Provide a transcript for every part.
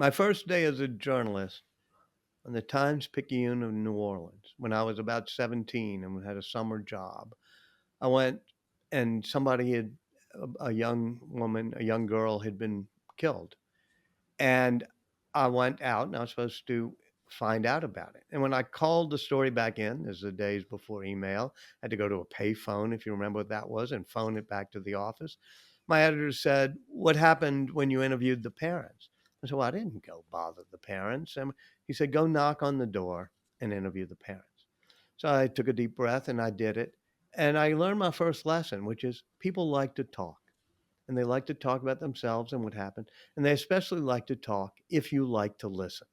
My first day as a journalist on the Times-Picayune of New Orleans, when I was about 17 and had a summer job, I went and somebody had a young woman, a young girl had been killed. And I went out and I was supposed to find out about it. And when I called the story back in, as the days before email, I had to go to a pay phone, if you remember what that was, and phone it back to the office. My editor said, "What happened when you interviewed the parents?" I said, "Well, I didn't go bother the parents." And he said, "Go knock on the door and interview the parents." So I took a deep breath and I did it. And I learned my first lesson, which is people like to talk, and they like to talk about themselves and what happened. And they especially like to talk if you like to listen.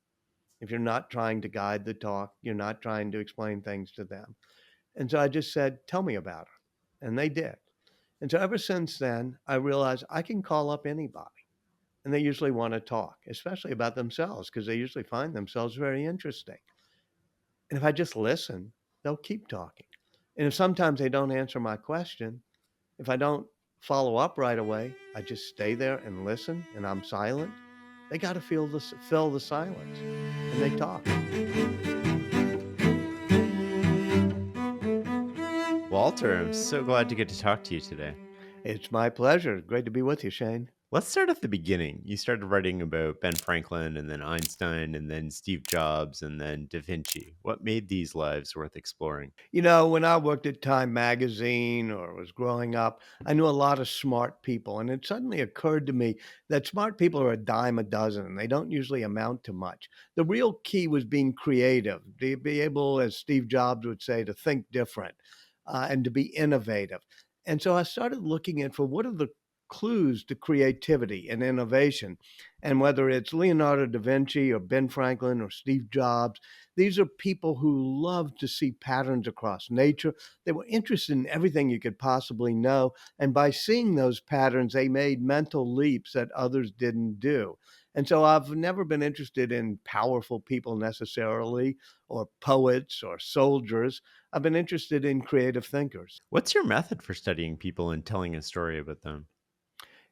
If you're not trying to guide the talk, you're not trying to explain things to them. And so I just said, "Tell me about her." And they did. And so ever since then, I realized I can call up anybody and they usually want to talk, especially about themselves, because they usually find themselves very interesting. And if I just listen, they'll keep talking. And if sometimes they don't answer my question, if I don't follow up right away, I just stay there and listen and I'm silent. They got to fill the silence and they talk. Walter, I'm so glad to get to talk to you today. It's my pleasure. Great to be with you, Shane. Let's start at the beginning. You started writing about Ben Franklin and then Einstein and then Steve Jobs and then Da Vinci. What made these lives worth exploring? When I worked at Time Magazine or was growing up, I knew a lot of smart people. And it suddenly occurred to me that smart people are a dime a dozen and they don't usually amount to much. The real key was being creative, to be able, as Steve Jobs would say, to think different and to be innovative. And so I started looking at for what are the clues to creativity and innovation. And whether it's Leonardo da Vinci or Ben Franklin or Steve Jobs, these are people who love to see patterns across nature. They were interested in everything you could possibly know. And by seeing those patterns, they made mental leaps that others didn't do. And so I've never been interested in powerful people necessarily, or poets or soldiers. I've been interested in creative thinkers. What's your method for studying people and telling a story about them?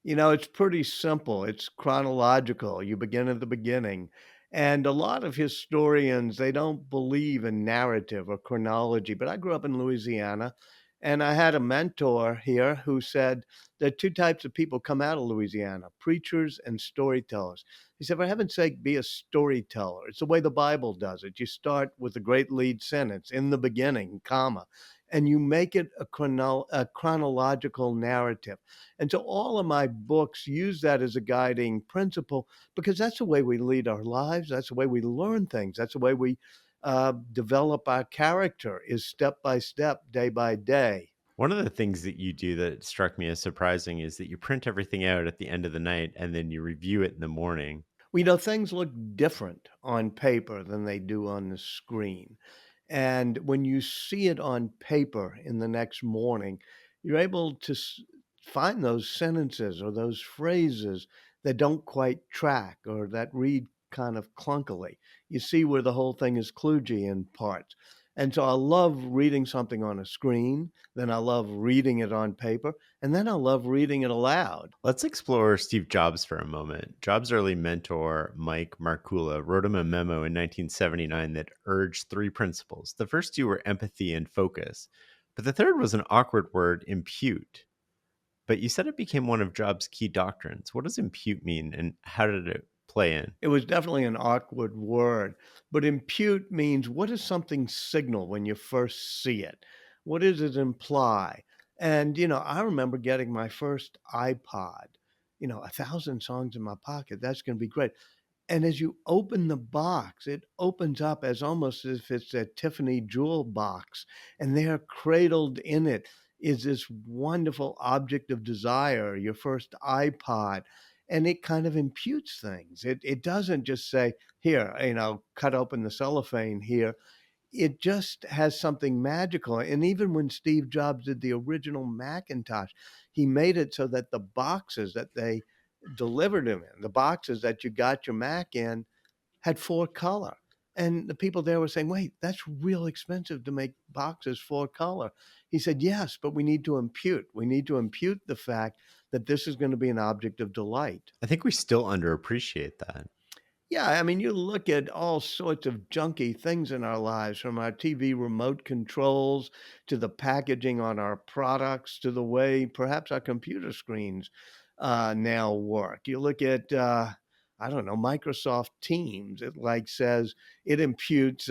It's pretty simple. It's chronological. You begin at the beginning. And a lot of historians, they don't believe in narrative or chronology. But I grew up in Louisiana and I had a mentor here who said there are two types of people come out of Louisiana, preachers and storytellers. He said, for heaven's sake, be a storyteller. It's the way the Bible does it. You start with a great lead sentence, in the beginning, comma, and you make it a chronological narrative. And so all of my books use that as a guiding principle because that's the way we lead our lives. That's the way we learn things. That's the way we develop our character is step by step, day by day. One of the things that you do that struck me as surprising is that you print everything out at the end of the night and then you review it in the morning. Things look different on paper than they do on the screen. And when you see it on paper in the next morning, you're able to find those sentences or those phrases that don't quite track or that read kind of clunkily. You see where the whole thing is kludgy in parts. And so I love reading something on a screen, then I love reading it on paper, and then I love reading it aloud. Let's explore Steve Jobs for a moment. Jobs' early mentor, Mike Markula, wrote him a memo in 1979 that urged three principles. The first two were empathy and focus, but the third was an awkward word, impute. But you said it became one of Jobs' key doctrines. What does impute mean, and how did it play in? It was definitely an awkward word, but impute means what does something signal when you first see it? What does it imply? And, I remember getting my first iPod, 1,000 songs in my pocket. That's going to be great. And as you open the box, it opens up as almost as if it's a Tiffany jewel box. And there, cradled in it, is this wonderful object of desire, your first iPod. And it kind of imputes things. It doesn't just say, here, cut open the cellophane here. It just has something magical. And even when Steve Jobs did the original Macintosh, he made it so that the boxes that they delivered them in, the boxes that you got your Mac in, had four color. And the people there were saying, wait, that's real expensive to make boxes four color. He said, yes, but we need to impute. We need to impute the fact that this is going to be an object of delight. I think we still underappreciate that. Yeah, I mean, you look at all sorts of junky things in our lives, from our TV remote controls to the packaging on our products to the way perhaps our computer screens now work. You look at, I don't know, Microsoft Teams. It like says it imputes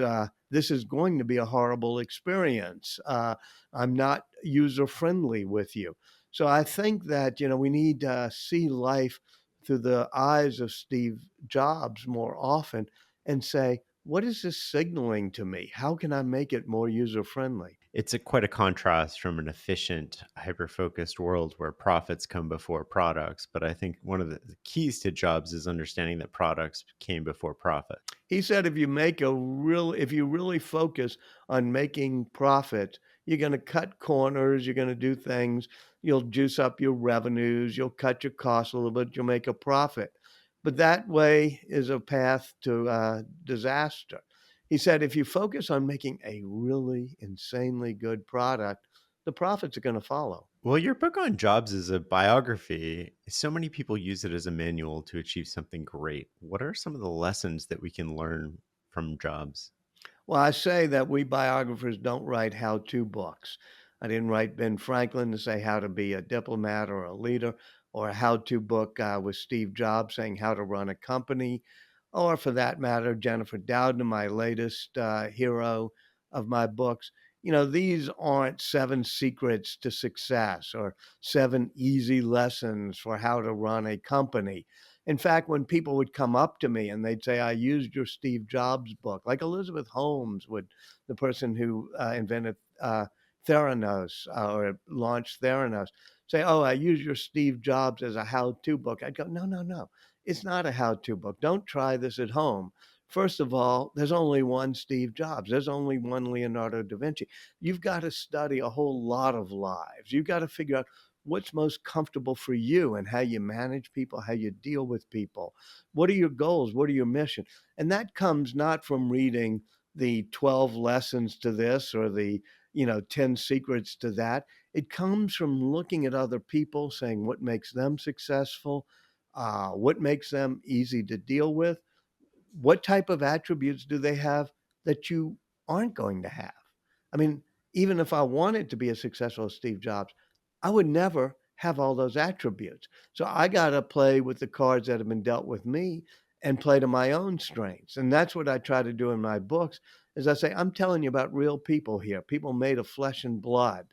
this is going to be a horrible experience. I'm not user friendly with you. So I think that we need to see life through the eyes of Steve Jobs more often and say, what is this signaling to me? How can I make it more user friendly? It's quite a contrast from an efficient, hyper-focused world where profits come before products. But I think one of the keys to Jobs is understanding that products came before profit. He said if you really focus on making profit, you're going to cut corners, you're going to do things, you'll juice up your revenues, you'll cut your costs a little bit, you'll make a profit. But that way is a path to disaster. He said if you focus on making a really insanely good product, the profits are going to follow. Well, your book on Jobs is a biography. So many people use it as a manual to achieve something great. What are some of the lessons that we can learn from Jobs? Well, I say that we biographers don't write how-to books. I didn't write Ben Franklin to say how to be a diplomat or a leader, or a how-to book with Steve Jobs saying how to run a company, or for that matter, Jennifer Doudna, my latest hero of my books. These aren't seven secrets to success or seven easy lessons for how to run a company. In fact, when people would come up to me and they'd say, I used your Steve Jobs book, like Elizabeth Holmes would, the person who invented Theranos or launched Theranos, say, oh, I used your Steve Jobs as a how to book. I'd go, no, no, no. It's not a how to book. Don't try this at home. First of all, there's only one Steve Jobs. There's only one Leonardo da Vinci. You've got to study a whole lot of lives. You've got to figure out what's most comfortable for you and how you manage people, how you deal with people. What are your goals? What are your mission? And that comes not from reading the 12 lessons to this or the 10 secrets to that. It comes from looking at other people, saying what makes them successful, what makes them easy to deal with, what type of attributes do they have that you aren't going to have? I mean, even if I wanted to be as successful as Steve Jobs, I would never have all those attributes. So I got to play with the cards that have been dealt with me and play to my own strengths. And that's what I try to do in my books is I say, I'm telling you about real people here, people made of flesh and blood.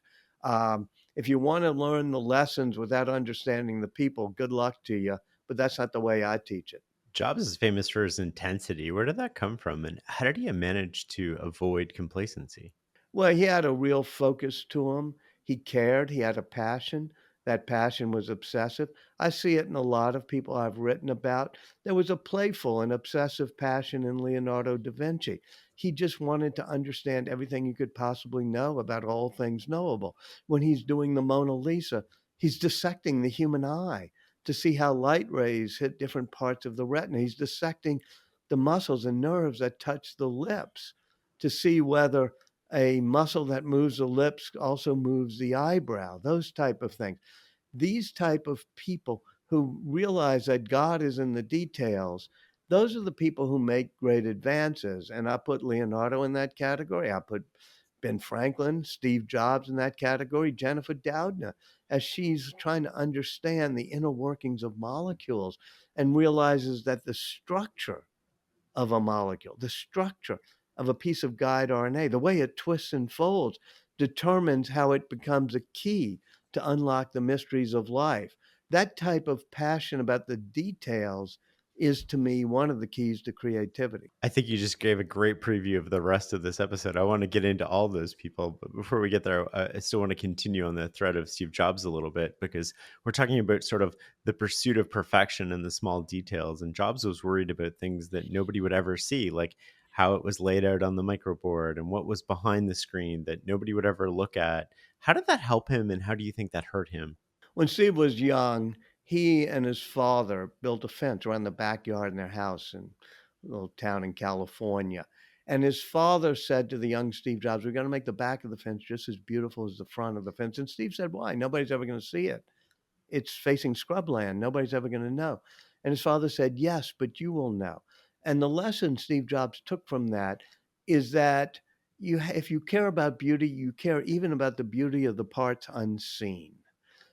If you want to learn the lessons without understanding the people, good luck to you. But that's not the way I teach it. Jobs is famous for his intensity. Where did that come from? And how did he manage to avoid complacency? Well, he had a real focus to him. He cared. He had a passion. That passion was obsessive. I see it in a lot of people I've written about. There was a playful and obsessive passion in Leonardo da Vinci. He just wanted to understand everything he could possibly know about all things knowable. When he's doing the Mona Lisa, he's dissecting the human eye to see how light rays hit different parts of the retina. He's dissecting the muscles and nerves that touch the lips to see whether a muscle that moves the lips also moves the eyebrow, those type of things. These type of people who realize that God is in the details, those are the people who make great advances. And I put Leonardo in that category. I put Ben Franklin, Steve Jobs in that category, Jennifer Doudna, as she's trying to understand the inner workings of molecules and realizes that the structure of a molecule, the structure of a piece of guide RNA, the way it twists and folds determines how it becomes a key to unlock the mysteries of life. That type of passion about the details is to me one of the keys to creativity. I think you just gave a great preview of the rest of this episode. I want to get into all those people, but before we get there, I still want to continue on the thread of Steve Jobs a little bit because we're talking about sort of the pursuit of perfection and the small details. And Jobs was worried about things that nobody would ever see, like how it was laid out on the microboard and what was behind the screen that nobody would ever look at. How did that help him, and how do you think that hurt him? When Steve was young, he and his father built a fence around the backyard in their house in a little town in California. And his father said to the young Steve Jobs, we're going to make the back of the fence just as beautiful as the front of the fence. And Steve said, why? Nobody's ever going to see it. It's facing scrubland. Nobody's ever going to know. And his father said, yes, but you will know. And the lesson Steve Jobs took from that is that if you care about beauty, you care even about the beauty of the parts unseen.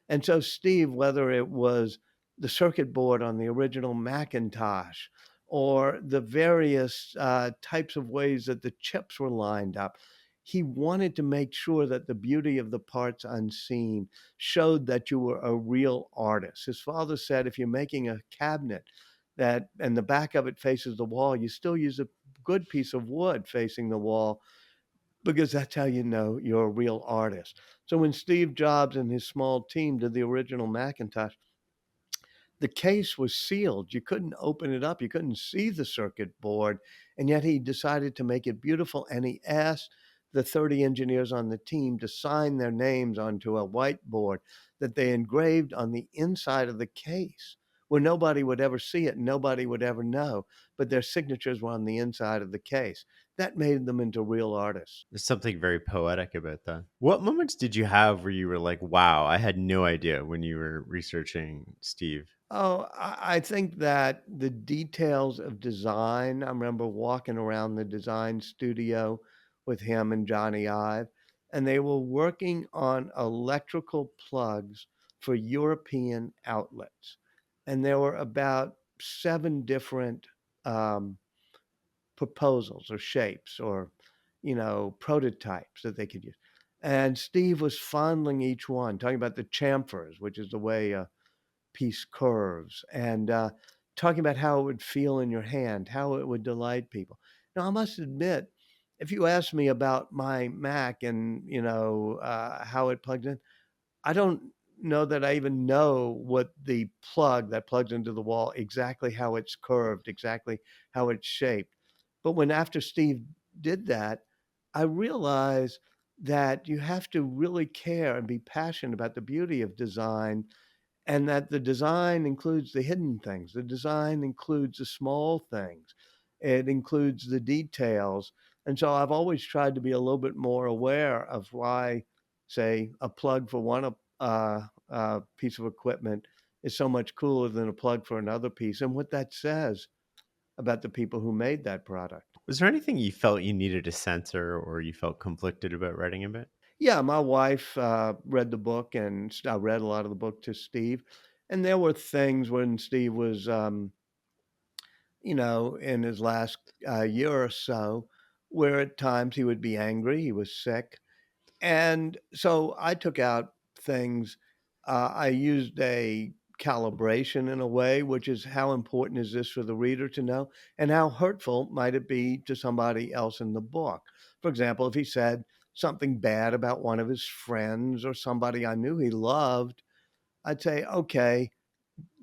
And so, Steve, whether it was the circuit board on the original Macintosh or the various types of ways that the chips were lined up, he wanted to make sure that the beauty of the parts unseen showed that you were a real artist. His father said, if you're making a cabinet that and the back of it faces the wall, you still use a good piece of wood facing the wall because that's how you know you're a real artist. So when Steve Jobs and his small team did the original Macintosh, the case was sealed. You couldn't open it up. You couldn't see the circuit board. And yet he decided to make it beautiful. And he asked the 30 engineers on the team to sign their names onto a whiteboard that they engraved on the inside of the case where nobody would ever see it. Nobody would ever know. But their signatures were on the inside of the case. That made them into real artists. There's something very poetic about that. What moments did you have where you were like, wow, I had no idea when you were researching Steve? Oh, I think that the details of design, I remember walking around the design studio with him and Johnny Ive, and they were working on electrical plugs for European outlets. And there were about 7 different um, proposals or shapes or, prototypes that they could use. And Steve was fondling each one, talking about the chamfers, which is the way piece curves, and talking about how it would feel in your hand, how it would delight people. Now, I must admit, if you ask me about my Mac and how it plugs in, I don't know that I even know what the plug that plugs into the wall exactly how it's curved, exactly how it's shaped. But when after Steve did that, I realized that you have to really care and be passionate about the beauty of design and that the design includes the hidden things. The design includes the small things. It includes the details. And so I've always tried to be a little bit more aware of why, say, a plug for one piece of equipment is so much cooler than a plug for another piece, and what that says about the people who made that product. Was there anything you felt you needed to censor or you felt conflicted about writing about? Yeah, my wife read the book, and I read a lot of the book to Steve. And there were things when Steve was in his last year or so, where at times he would be angry, he was sick. And so I took out things. I used a calibration in a way, which is how important is this for the reader to know, and how hurtful might it be to somebody else in the book. For example, if he said something bad about one of his friends or somebody I knew he loved, I'd say, okay,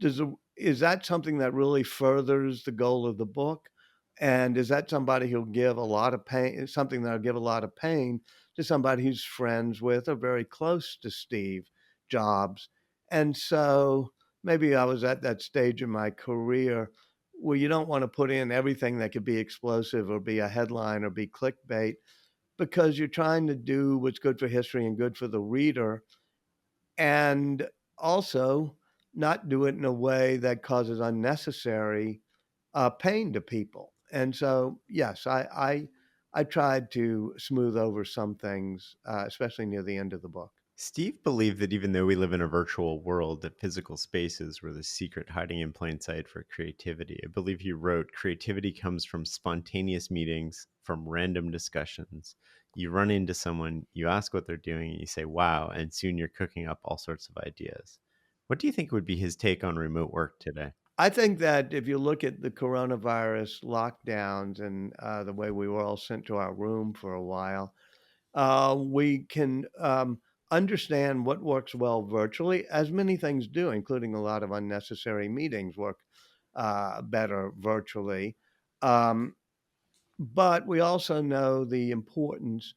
is that something that really furthers the goal of the book? And is that somebody who'll give a lot of pain, something that'll give a lot of pain to somebody who's friends with or very close to Steve Jobs? And so maybe I was at that stage in my career where you don't want to put in everything that could be explosive or be a headline or be clickbait because you're trying to do what's good for history and good for the reader and also not do it in a way that causes unnecessary pain to people. And so, yes, I tried to smooth over some things, especially near the end of the book. Steve believed that even though we live in a virtual world, that physical spaces were the secret hiding in plain sight for creativity. I believe he wrote, creativity comes from spontaneous meetings, from random discussions. You run into someone, you ask what they're doing, and you say, wow, and soon you're cooking up all sorts of ideas. What do you think would be his take on remote work today? I think that if you look at the coronavirus lockdowns and the way we were all sent to our room for a while, we can understand what works well virtually, as many things do, including a lot of unnecessary meetings work better virtually. Um, but we also know the importance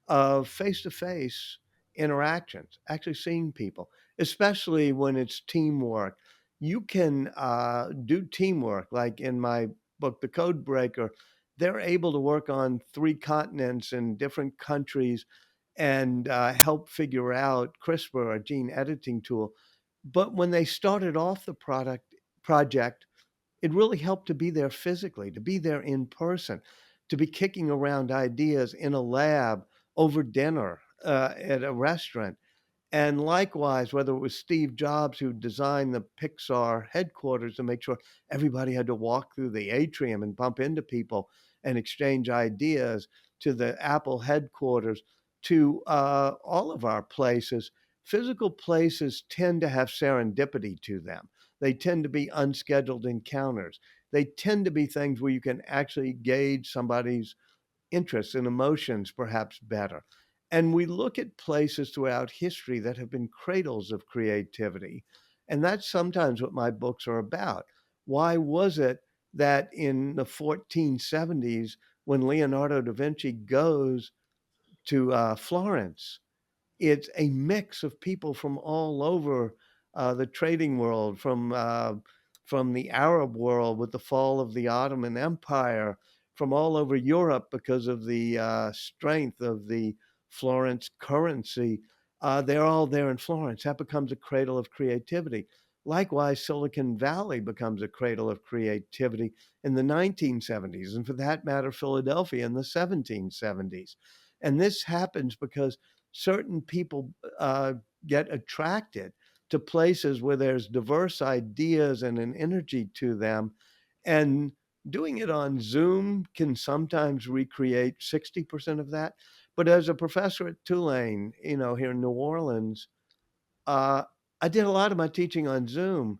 of face to face interactions, actually seeing people, especially when it's teamwork. You can do teamwork, like in my book, The Code Breaker. They're able to work on 3 continents in different countries and help figure out CRISPR, a gene editing tool. But when they started off the project, it really helped to be there physically, to be there in person, to be kicking around ideas in a lab over dinner at a restaurant. And likewise, whether it was Steve Jobs who designed the Pixar headquarters to make sure everybody had to walk through the atrium and bump into people and exchange ideas, to the Apple headquarters, to all of our places, physical places tend to have serendipity to them. They tend to be unscheduled encounters. They tend to be things where you can actually gauge somebody's interests and emotions perhaps better. And we look at places throughout history that have been cradles of creativity. And that's sometimes what my books are about. Why was it that in the 1470s, when Leonardo da Vinci goes to Florence, it's a mix of people from all over the trading world, from the Arab world with the fall of the Ottoman Empire, from all over Europe because of the strength of the Florence currency. They're all there in Florence. That becomes a cradle of creativity. Likewise, Silicon Valley becomes a cradle of creativity in the 1970s, and for that matter, Philadelphia in the 1770s. And this happens because certain people get attracted to places where there's diverse ideas and an energy to them. And doing it on Zoom can sometimes recreate 60% of that. But as a professor at Tulane, here in New Orleans, uh, I did a lot of my teaching on Zoom,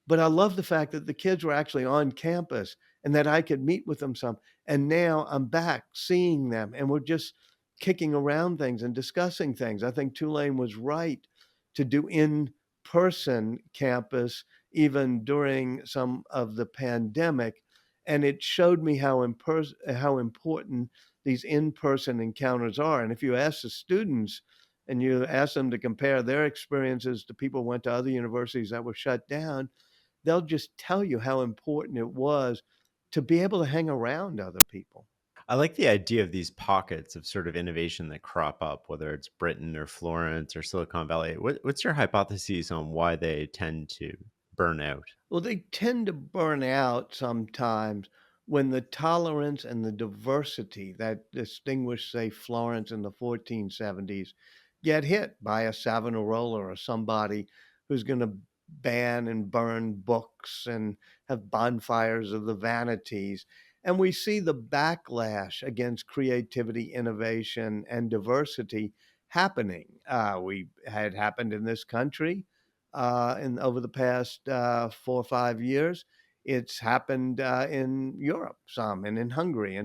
but I love the fact that the kids were actually on campus and that I could meet with them some. And now I'm back seeing them and we're just kicking around things and discussing things. I think Tulane was right to do in person campus even during some of the pandemic. And it showed me how important these in person encounters are. And if you ask the students and you ask them to compare their experiences to people who went to other universities that were shut down, they'll just tell you how important it was to be able to hang around other people. I like the idea of these pockets of sort of innovation that crop up, whether it's Britain or Florence or Silicon Valley. What's your hypotheses on why they tend to burn out? Well, they tend to burn out sometimes when the tolerance and the diversity that distinguished, say, Florence in the 1470s get hit by a Savonarola or somebody who's going to ban and burn books and have bonfires of the vanities. And we see the backlash against creativity, innovation, and diversity happening. We had happened in this country in over the past 4 or 5 years. It's happened in Europe some and in Hungary,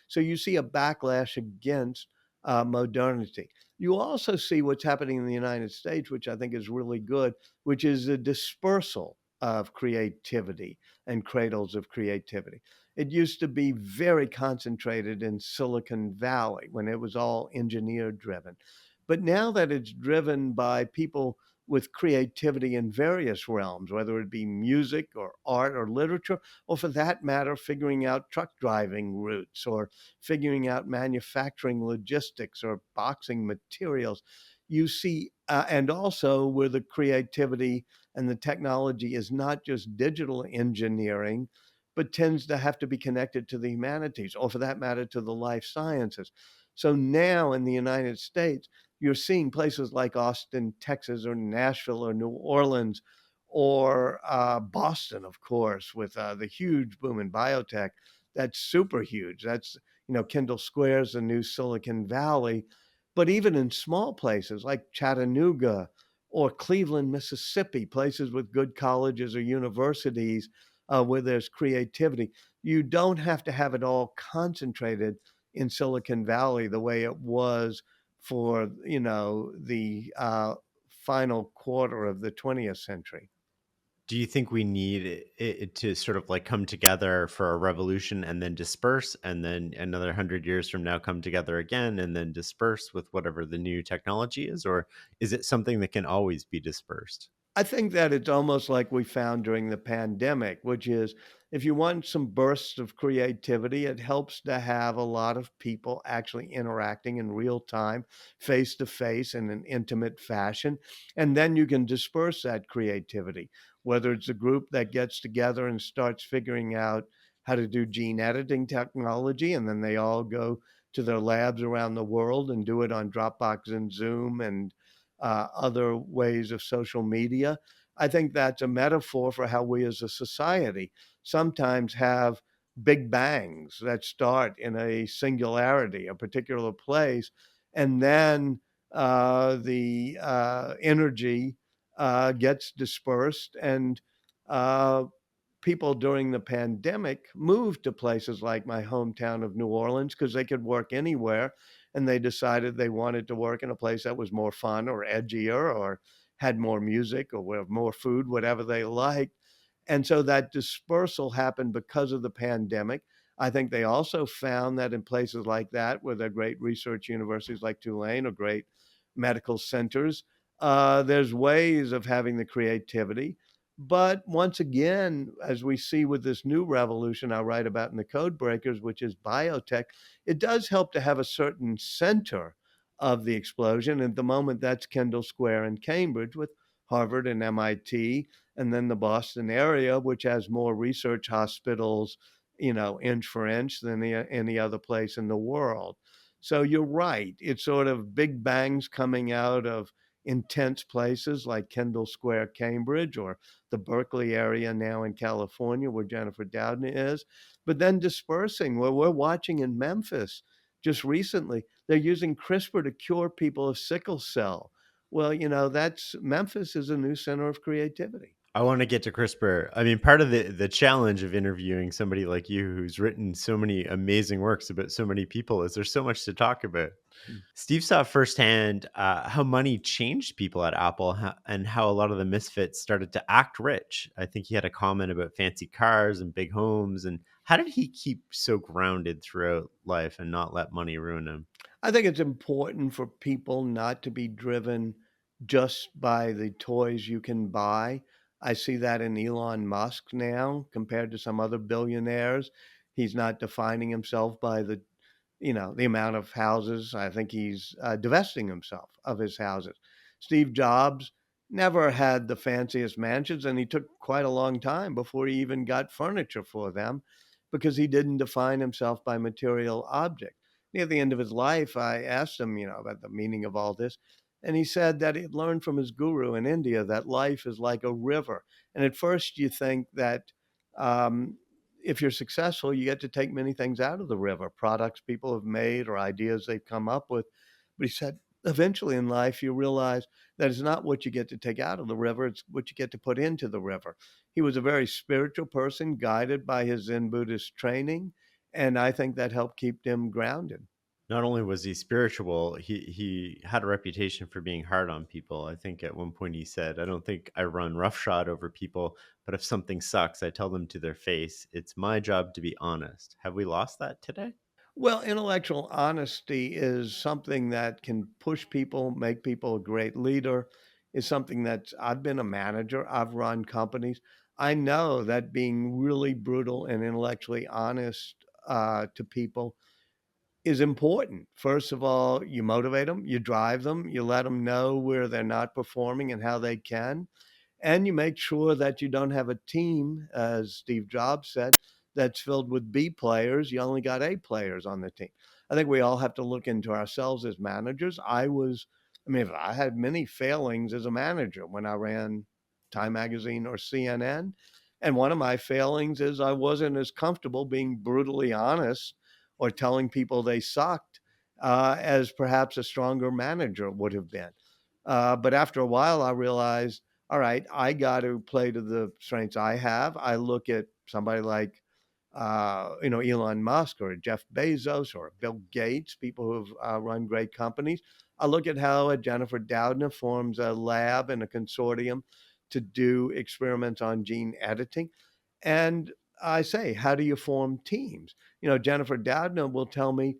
so you see a backlash against modernity. You also see what's happening in the United States, which I think is really good, which is a dispersal of creativity and cradles of creativity. It used to be very concentrated in Silicon Valley when it was all engineer driven. But now that it's driven by people with creativity in various realms, whether it be music or art or literature, or for that matter, figuring out truck driving routes or figuring out manufacturing logistics or boxing materials. You see, and also where the creativity and the technology is not just digital engineering, but tends to have to be connected to the humanities, or for that matter, to the life sciences. So now in the United States, you're seeing places like Austin, Texas, or Nashville, or New Orleans, or Boston, of course, with the huge boom in biotech. That's super huge. That's, Kendall Square's the new Silicon Valley. But even in small places like Chattanooga or Cleveland, Mississippi, places with good colleges or universities where there's creativity, you don't have to have it all concentrated in Silicon Valley the way it was for the final quarter of the 20th century. Do you think we need it to sort of like come together for a revolution and then disperse, and then another 100 years from now come together again and then disperse with whatever the new technology is? Or is it something that can always be dispersed? I think that it's almost like we found during the pandemic, which is if you want some bursts of creativity, it helps to have a lot of people actually interacting in real time, face to face, in an intimate fashion. And then you can disperse that creativity. whether it's a group that gets together and starts figuring out how to do gene editing technology, and then they all go to their labs around the world and do it on Dropbox and Zoom and other ways of social media. I think that's a metaphor for how we as a society sometimes have big bangs that start in a singularity, a particular place, and then the energy gets dispersed, and uh, people during the pandemic moved to places like my hometown of New Orleans because they could work anywhere. And they decided they wanted to work in a place that was more fun or edgier or had more music or with more food, whatever they liked. And so that dispersal happened because of the pandemic. I think they also found that in places like that, where there are great research universities like Tulane or great medical centers, there's ways of having the creativity. But once again, as we see with this new revolution I write about in the Code Breakers, which is biotech, it does help to have a certain center of the explosion. At the moment, that's Kendall Square in Cambridge with Harvard and MIT, and then the Boston area, which has more research hospitals, inch for inch than any other place in the world. So you're right. It's sort of big bangs coming out of intense places like Kendall Square, Cambridge, or the Berkeley area now in California, where Jennifer Doudna is, but then dispersing, where we're watching in Memphis just recently, they're using CRISPR to cure people of sickle cell. Well, that's Memphis is a new center of creativity. I want to get to CRISPR. I mean, part of the challenge of interviewing somebody like you who's written so many amazing works about so many people is there's so much to talk about. Mm. Steve saw firsthand how money changed people at Apple and how a lot of the misfits started to act rich. I think he had a comment about fancy cars and big homes. And how did he keep so grounded throughout life and not let money ruin him? I think it's important for people not to be driven just by the toys you can buy. I see that in Elon Musk now compared to some other billionaires. He's not defining himself by the amount of houses. I think he's divesting himself of his houses. Steve Jobs never had the fanciest mansions, and he took quite a long time before he even got furniture for them because he didn't define himself by material objects. Near the end of his life, I asked him, about the meaning of all this. And he said that he'd learned from his guru in India that life is like a river. And at first, you think that um, if you're successful, you get to take many things out of the river, products people have made or ideas they've come up with. But he said, eventually in life, you realize that it's not what you get to take out of the river, it's what you get to put into the river. He was a very spiritual person, guided by his Zen Buddhist training. And I think that helped keep him grounded. Not only was he spiritual, he had a reputation for being hard on people. I think at one point he said, "I don't think I run roughshod over people, but if something sucks, I tell them to their face. It's my job to be honest." Have we lost that today? Well, intellectual honesty is something that can push people, make people a great leader, is something that I've been a manager, I've run companies. I know that being really brutal and intellectually honest to people is important. First of all, you motivate them, you drive them, you let them know where they're not performing and how they can. And you make sure that you don't have a team, as Steve Jobs said, that's filled with B players. You only got A players on the team. I think we all have to look into ourselves as managers. I had many failings as a manager when I ran Time Magazine or CNN. And one of my failings is I wasn't as comfortable being brutally honest or telling people they sucked as perhaps a stronger manager would have been. But after a while, I realized, all right, I got to play to the strengths I have. I look at somebody like, Elon Musk or Jeff Bezos or Bill Gates, people who have run great companies. I look at how Jennifer Doudna forms a lab and a consortium to do experiments on gene editing. And I say, how do you form teams? Jennifer Doudna will tell me,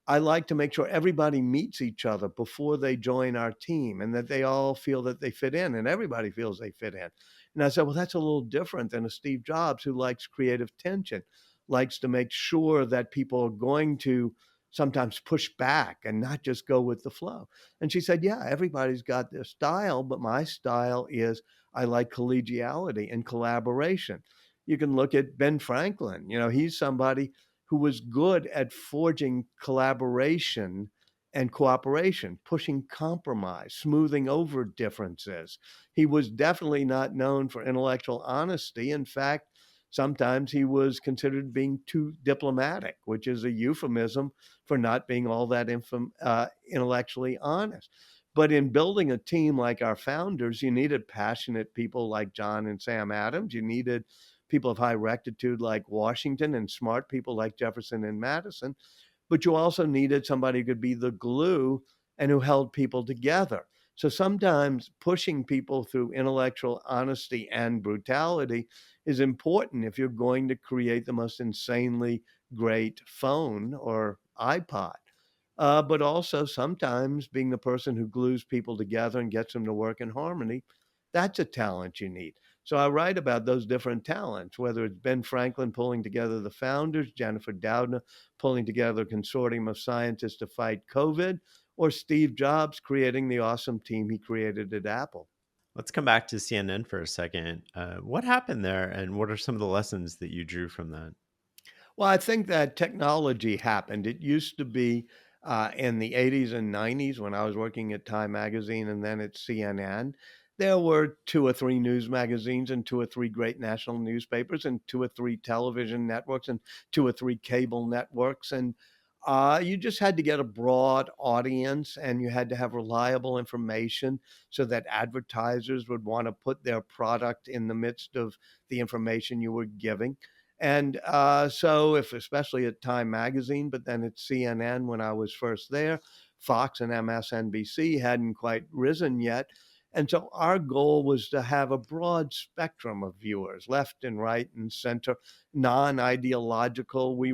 I like to make sure everybody meets each other before they join our team and that they all feel that they fit in and everybody feels they fit in. And I said, well, that's a little different than a Steve Jobs who likes creative tension, likes to make sure that people are going to sometimes push back and not just go with the flow. And she said, yeah, everybody's got their style, but my style is I like collegiality and collaboration. You can look at Ben Franklin. You know, he's somebody who was good at forging collaboration and cooperation, pushing compromise, smoothing over differences. He was definitely not known for intellectual honesty. In fact, sometimes he was considered being too diplomatic, which is a euphemism for not being all that intellectually honest. But in building a team like our founders, you needed passionate people like John and Sam Adams. You needed people of high rectitude like Washington and smart people like Jefferson and Madison. But you also needed somebody who could be the glue and who held people together. So sometimes pushing people through intellectual honesty and brutality is important if you're going to create the most insanely great phone or iPod. But also sometimes being the person who glues people together and gets them to work in harmony, that's a talent you need. So I write about those different talents, whether it's Ben Franklin pulling together the founders, Jennifer Doudna pulling together a consortium of scientists to fight COVID, or Steve Jobs creating the awesome team he created at Apple. Let's come back to CNN for a second. What happened there, and what are some of the lessons that you drew from that? Well, I think that technology happened. It used to be in the 80s and 90s when I was working at Time Magazine and then at CNN. There were two or three news magazines and two or three great national newspapers and two or three television networks and two or three cable networks. And you just had to get a broad audience and you had to have reliable information so that advertisers would want to put their product in the midst of the information you were giving. And so, if especially at Time Magazine, but then at CNN when I was first there, Fox and MSNBC hadn't quite risen yet. And so our goal was to have a broad spectrum of viewers, left and right and center, non ideological. We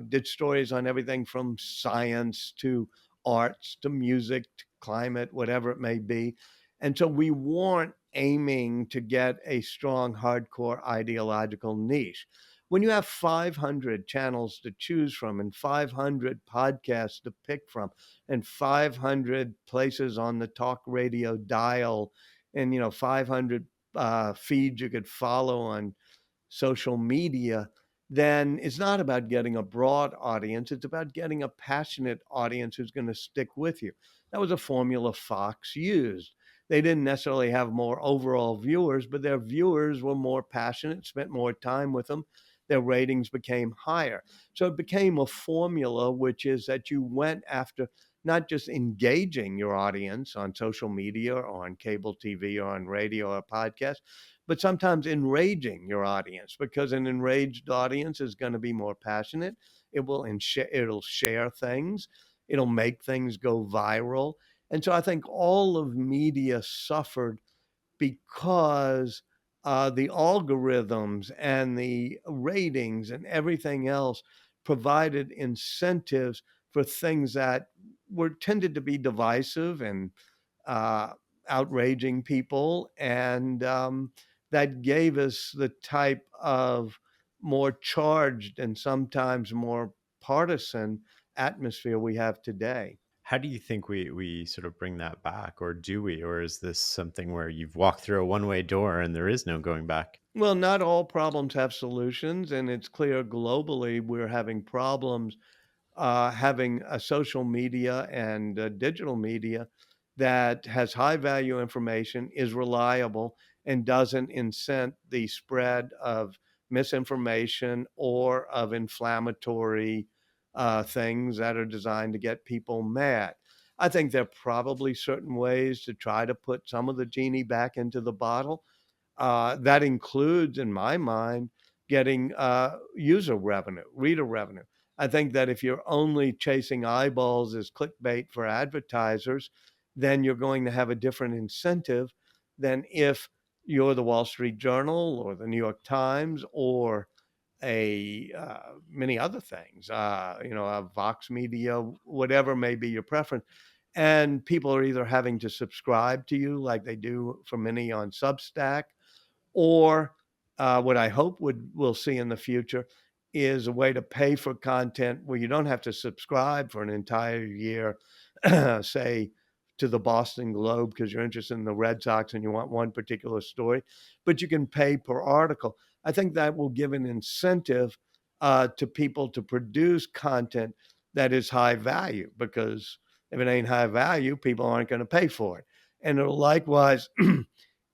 did stories on everything from science to arts to music to climate, whatever it may be. And so we weren't aiming to get a strong, hardcore ideological niche. When you have 500 channels to choose from and 500 podcasts to pick from and 500 places on the talk radio dial and 500 feeds you could follow on social media, then it's not about getting a broad audience. It's about getting a passionate audience who's going to stick with you. That was a formula Fox used. They didn't necessarily have more overall viewers, but their viewers were more passionate, spent more time with them. Their ratings became higher. So it became a formula, which is that you went after not just engaging your audience on social media or on cable TV or on radio or podcast, but sometimes enraging your audience because an enraged audience is going to be more passionate. It'll share things. It'll make things go viral. And so I think all of media suffered because the algorithms and the ratings and everything else provided incentives for things that were tended to be divisive and uh, outraging people, and that gave us the type of more charged and sometimes more partisan atmosphere we have today. How do you think we sort of bring that back, or do we, or is this something where you've walked through a one-way door and there is no going back? Well, not all problems have solutions, and it's clear globally we're having problems having a social media and digital media that has high value information, is reliable, and doesn't incent the spread of misinformation or of inflammatory things that are designed to get people mad. I think there are probably certain ways to try to put some of the genie back into the bottle. That includes, in my mind, getting user revenue, reader revenue. I think that if you're only chasing eyeballs as clickbait for advertisers, then you're going to have a different incentive than if you're the Wall Street Journal or the New York Times or a many other things, a Vox Media, whatever may be your preference. And people are either having to subscribe to you like they do for many on Substack, or what I hope we'll see in the future is a way to pay for content where you don't have to subscribe for an entire year, say, to the Boston Globe because you're interested in the Red Sox and you want one particular story, but you can pay per article. I think that will give an incentive to people to produce content that is high value, because if it ain't high value, people aren't going to pay for it. And it'll likewise,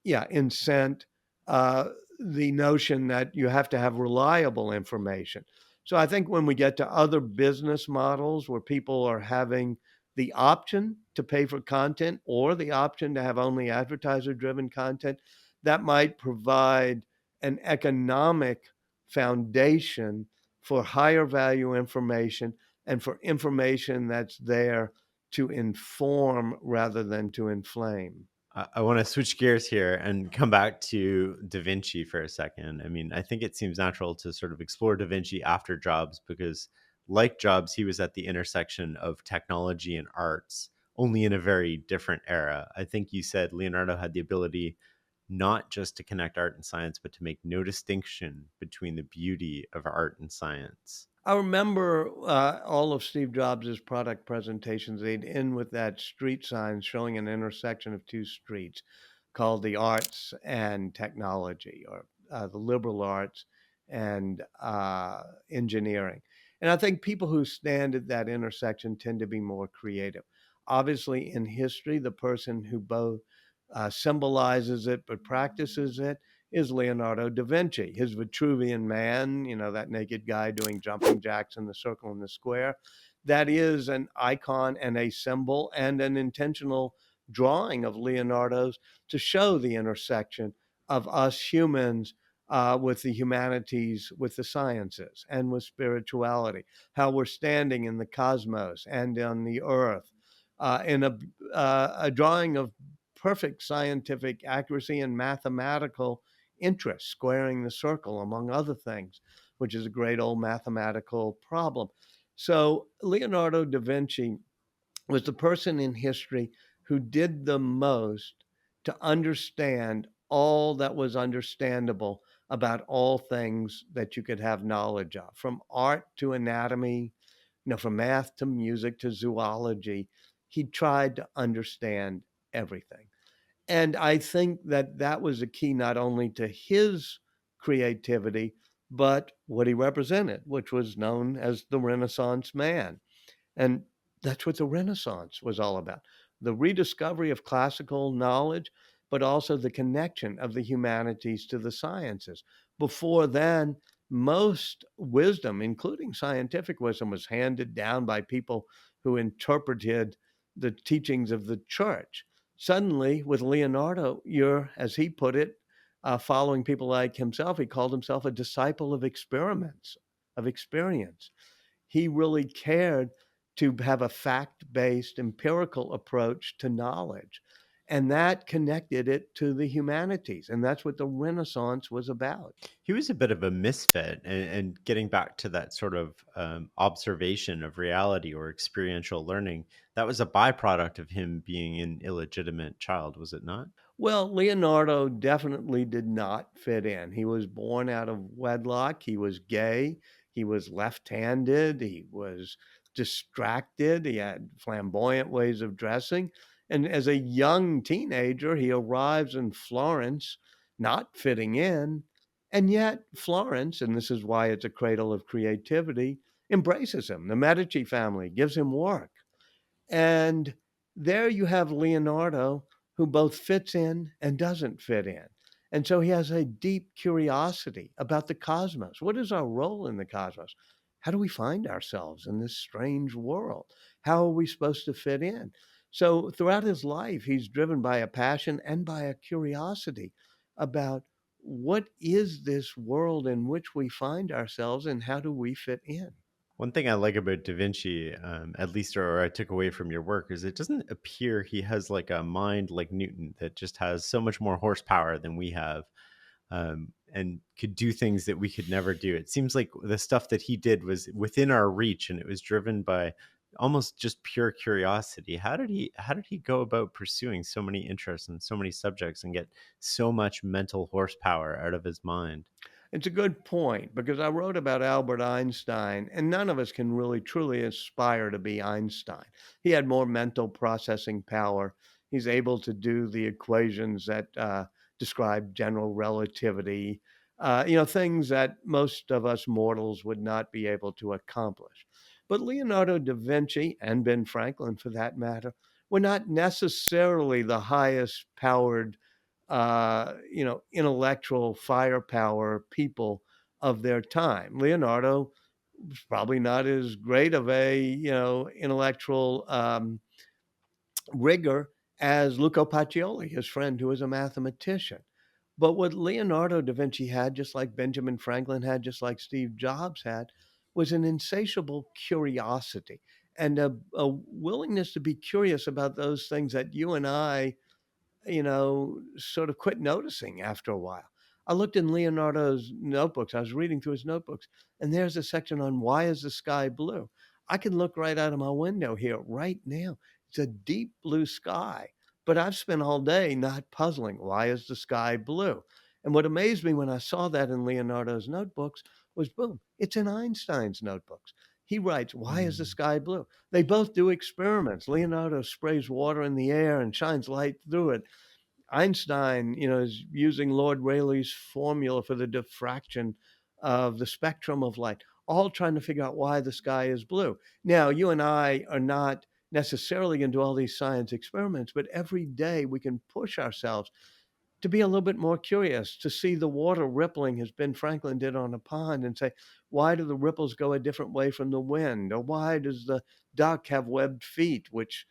yeah, incent uh, the notion that you have to have reliable information. So I think when we get to other business models where people are having the option to pay for content or the option to have only advertiser driven content, that might provide an economic foundation for higher value information and for information that's there to inform rather than to inflame. I want to switch gears here and come back to Da Vinci for a second. I mean, I think it seems natural to sort of explore Da Vinci after Jobs because, like Jobs, he was at the intersection of technology and arts, only in a very different era. I think you said Leonardo had the ability not just to connect art and science, but to make no distinction between the beauty of art and science. I remember all of Steve Jobs' product presentations. They'd end with that street sign showing an intersection of two streets called the arts and technology, or the liberal arts and engineering. And I think people who stand at that intersection tend to be more creative. Obviously, in history, the person who both symbolizes it but practices it is Leonardo da Vinci. His Vitruvian Man, that naked guy doing jumping jacks in the circle and the square, that is an icon and a symbol and an intentional drawing of Leonardo's to show the intersection of us humans with the humanities, with the sciences, and with spirituality, how we're standing in the cosmos and on the earth, in a drawing of perfect scientific accuracy and mathematical interest, squaring the circle, among other things, which is a great old mathematical problem. So Leonardo da Vinci was the person in history who did the most to understand all that was understandable about all things that you could have knowledge of, from art to anatomy, from math to music to zoology. He tried to understand everything. And I think that that was a key not only to his creativity, but what he represented, which was known as the Renaissance man. And that's what the Renaissance was all about, the rediscovery of classical knowledge, but also the connection of the humanities to the sciences. Before then, most wisdom, including scientific wisdom, was handed down by people who interpreted the teachings of the church. Suddenly, with Leonardo, you're, as he put it, following people like himself, he called himself a disciple of experiments, of experience. He really cared to have a fact based empirical approach to knowledge. And that connected it to the humanities. And that's what the Renaissance was about. He was a bit of a misfit, and getting back to that sort of observation of reality or experiential learning, that was a byproduct of him being an illegitimate child, was it not? Well, Leonardo definitely did not fit in. He was born out of wedlock. He was gay. He was left handed. He was distracted. He had flamboyant ways of dressing. And as a young teenager, he arrives in Florence not fitting in. And yet, Florence, and this is why it's a cradle of creativity, embraces him. The Medici family gives him work. And there you have Leonardo who both fits in and doesn't fit in. And so he has a deep curiosity about the cosmos. What is our role in the cosmos? How do we find ourselves in this strange world? How are we supposed to fit in? So throughout his life, he's driven by a passion and by a curiosity about what is this world in which we find ourselves and how do we fit in? One thing I like about Da Vinci, at least, or I took away from your work, is it doesn't appear he has like a mind like Newton that just has so much more horsepower than we have, and could do things that we could never do. It seems like the stuff that he did was within our reach, and it was driven by almost just pure curiosity. How did he go about pursuing so many interests and so many subjects and get so much mental horsepower out of his mind? It's a good point because I wrote about Albert Einstein, and none of us can really truly aspire to be Einstein. He had more mental processing power. He's able to do the equations that describe general relativity, things that most of us mortals would not be able to accomplish. But Leonardo da Vinci, and Ben Franklin for that matter, were not necessarily the highest powered intellectual firepower people of their time. Leonardo was probably not as great of a, intellectual rigor as Luca Pacioli, his friend who was a mathematician. But what Leonardo da Vinci had, just like Benjamin Franklin had, just like Steve Jobs had, was an insatiable curiosity and a willingness to be curious about those things that you and I sort of quit noticing after a while. I looked in Leonardo's notebooks. I was reading through his notebooks, and there's a section on why is the sky blue? I can look right out of my window here right now. It's a deep blue sky, but I've spent all day not puzzling why is the sky blue? And what amazed me when I saw that in Leonardo's notebooks was boom, it's in Einstein's notebooks. He writes, why is the Mm. sky blue? They both do experiments. Leonardo sprays water in the air and shines light through it. Einstein, is using Lord Rayleigh's formula for the diffraction of the spectrum of light, all trying to figure out why the sky is blue. Now, you and I are not necessarily going to do all these science experiments, but every day we can push ourselves to be a little bit more curious, to see the water rippling as Ben Franklin did on a pond and say, why do the ripples go a different way from the wind? Or why does the duck have webbed feet, which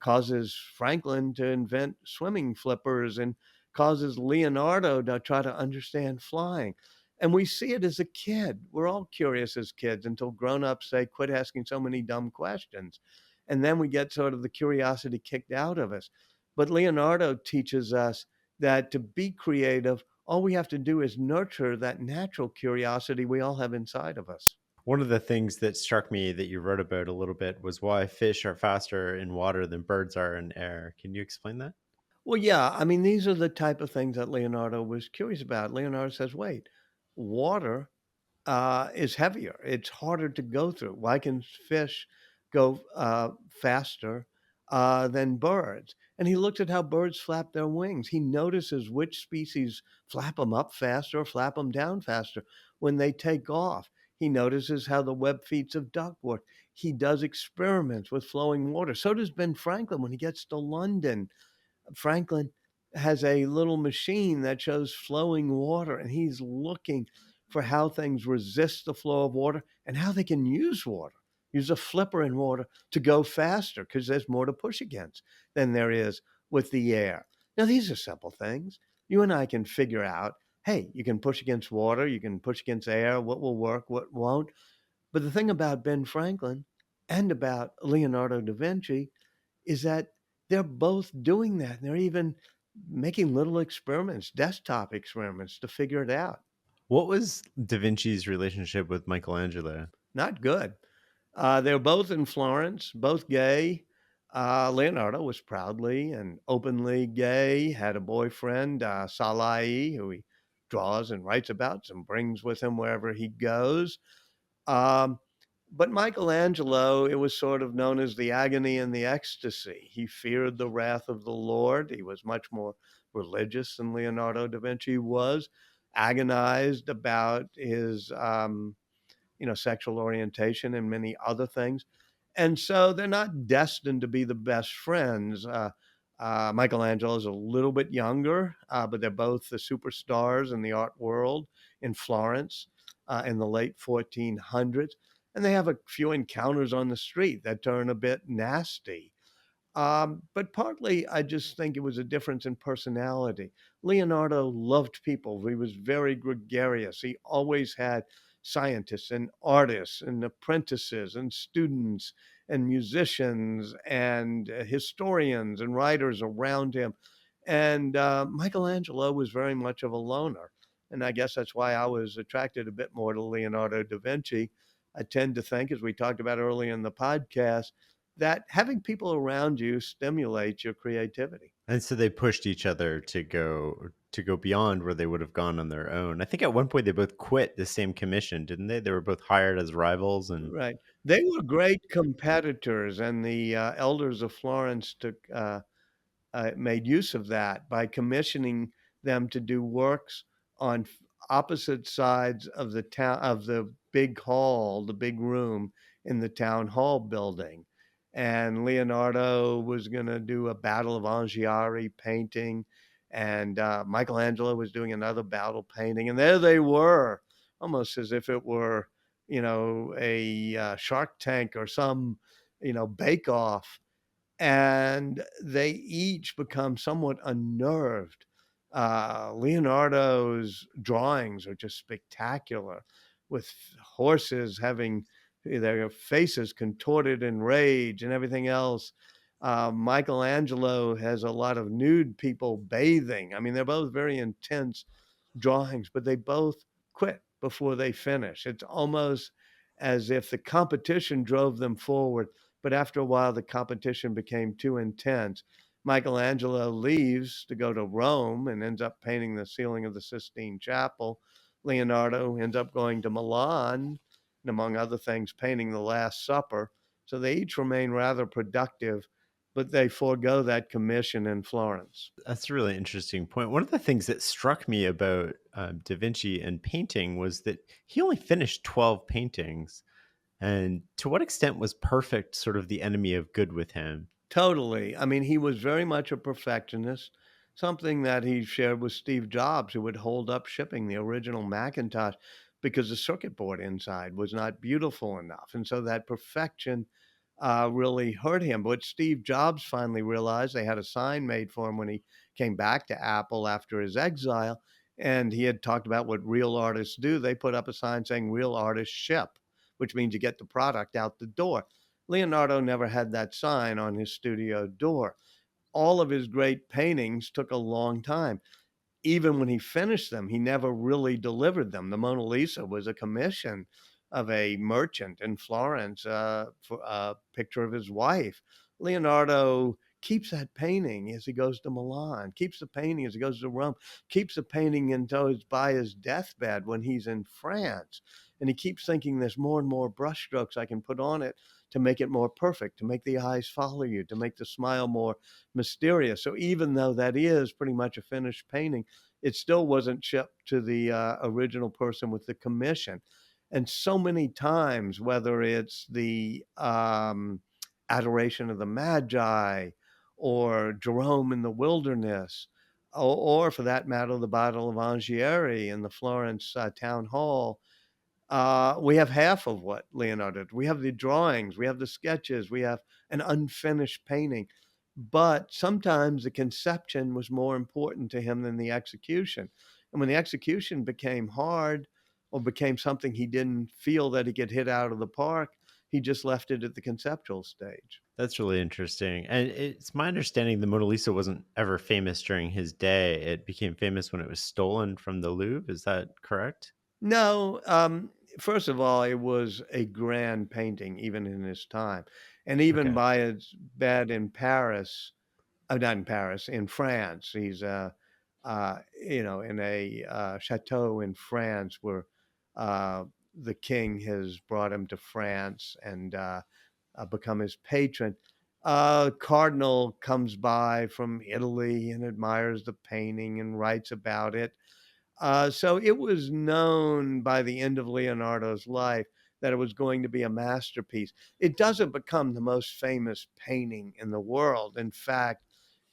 causes Franklin to invent swimming flippers and causes Leonardo to try to understand flying? And we see it as a kid. We're all curious as kids until grown-ups say, quit asking so many dumb questions. And then we get sort of the curiosity kicked out of us. But Leonardo teaches us that to be creative, all we have to do is nurture that natural curiosity we all have inside of us. One of the things that struck me that you wrote about a little bit was why fish are faster in water than birds are in air. Can you explain that? Well, yeah, I mean, these are the type of things that Leonardo was curious about. Leonardo says, wait, water is heavier. It's harder to go through. Why can fish go faster than birds? And he looks at how birds flap their wings. He notices which species flap them up faster or flap them down faster when they take off. He notices how the web feet of duck work. He does experiments with flowing water. So does Ben Franklin when he gets to London. Franklin has a little machine that shows flowing water, and he's looking for how things resist the flow of water and how they can use water, use a flipper in water to go faster because there's more to push against than there is with the air. Now, these are simple things. You and I can figure out hey, you can push against water, you can push against air, what will work, what won't. But the thing about Ben Franklin and about Leonardo da Vinci is that they're both doing that. And they're even making little experiments, desktop experiments to figure it out. What was Da Vinci's relationship with Michelangelo? Not good. They were both in Florence, both gay. Leonardo was proudly and openly gay, had a boyfriend, Salai, who he draws and writes about and brings with him wherever he goes. Um, but Michelangelo, it was sort of known as the agony and the ecstasy. He feared the wrath of the Lord. He was much more religious than Leonardo da Vinci was, agonized about his, sexual orientation and many other things. And so they're not destined to be the best friends. Michelangelo is a little bit younger, but they're both the superstars in the art world in Florence in the late 1400s. And they have a few encounters on the street that turn a bit nasty. But partly, I just think it was a difference in personality. Leonardo loved people. He was very gregarious. He always had scientists and artists and apprentices and students and musicians and historians and writers around him. And Michelangelo was very much of a loner. And I guess that's why I was attracted a bit more to Leonardo da Vinci. I tend to think, as we talked about earlier in the podcast, that having people around you stimulates your creativity. And so they pushed each other to go. to go beyond where they would have gone on their own. I think at one point they both quit the same commission, didn't they? They were both hired as rivals and Right. They were great competitors, and the elders of Florence made use of that by commissioning them to do works on opposite sides of the town of the big hall, the big room in the town hall building. And Leonardo was going to do a Battle of Anghiari painting, and Michelangelo was doing another battle painting, and there they were, almost as if it were, a Shark Tank or some, bake off, and they each become somewhat unnerved. Leonardo's drawings are just spectacular, with horses having their faces contorted in rage and everything else. Michelangelo has a lot of nude people bathing. I mean, they're both very intense drawings, but they both quit before they finish. It's almost as if the competition drove them forward, but after a while, the competition became too intense. Michelangelo leaves to go to Rome and ends up painting the ceiling of the Sistine Chapel. Leonardo ends up going to Milan, and among other things, painting the Last Supper. So they each remain rather productive, but they forego that commission in Florence. that's a really interesting point. One of the things that struck me about Da Vinci and painting was that he only finished 12 paintings. And to what extent was perfect sort of the enemy of good with him? Totally. I mean, he was very much a perfectionist, something that he shared with Steve Jobs, who would hold up shipping the original Macintosh because the circuit board inside was not beautiful enough. And so that perfection really hurt him. But Steve Jobs finally realized, they had a sign made for him when he came back to Apple after his exile. And he had talked about what real artists do. They put up a sign saying, "Real artists ship," which means you get the product out the door. Leonardo never had that sign on his studio door. All of his great paintings took a long time. Even when he finished them, he never really delivered them. The Mona Lisa was a commission of a merchant in Florence for a picture of his wife. Leonardo keeps that painting as he goes to Milan, keeps the painting as he goes to Rome, keeps the painting until it's by his deathbed when he's in France. And he keeps thinking there's more and more brushstrokes I can put on it to make it more perfect, to make the eyes follow you, to make the smile more mysterious. So even though that is pretty much a finished painting, it still wasn't shipped to the original person with the commission. And so many times, whether it's the Adoration of the Magi or Jerome in the Wilderness, or for that matter, the Battle of Anghiari in the Florence town hall, we have half of what Leonardo did. We have the drawings, we have the sketches, we have an unfinished painting. But sometimes the conception was more important to him than the execution. And when the execution became hard or became something he didn't feel that he could hit out of the park, he just left it at the conceptual stage. That's really interesting. And it's my understanding the Mona Lisa wasn't ever famous during his day. It became famous when it was stolen from the Louvre. Is that correct? No, first of all, it was a grand painting, even in his time. And even Okay. by its bed in Paris, not in Paris, in France. He's, in a chateau in France where the king has brought him to France and become his patron. Cardinal comes by from Italy and admires the painting and writes about it. So it was known by the end of Leonardo's life that it was going to be a masterpiece. It doesn't become the most famous painting in the world. In fact,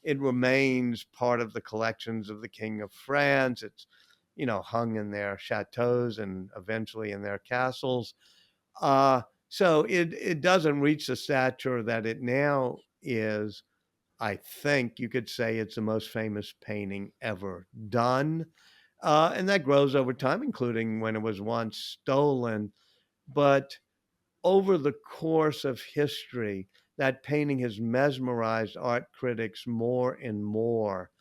it remains part of the collections of the King of France. It's, hung in their chateaus and eventually in their castles. So it doesn't reach the stature that it now is. I think you could say it's the most famous painting ever done. And that grows over time, including when it was once stolen. But over the course of history, that painting has mesmerized art critics more and more.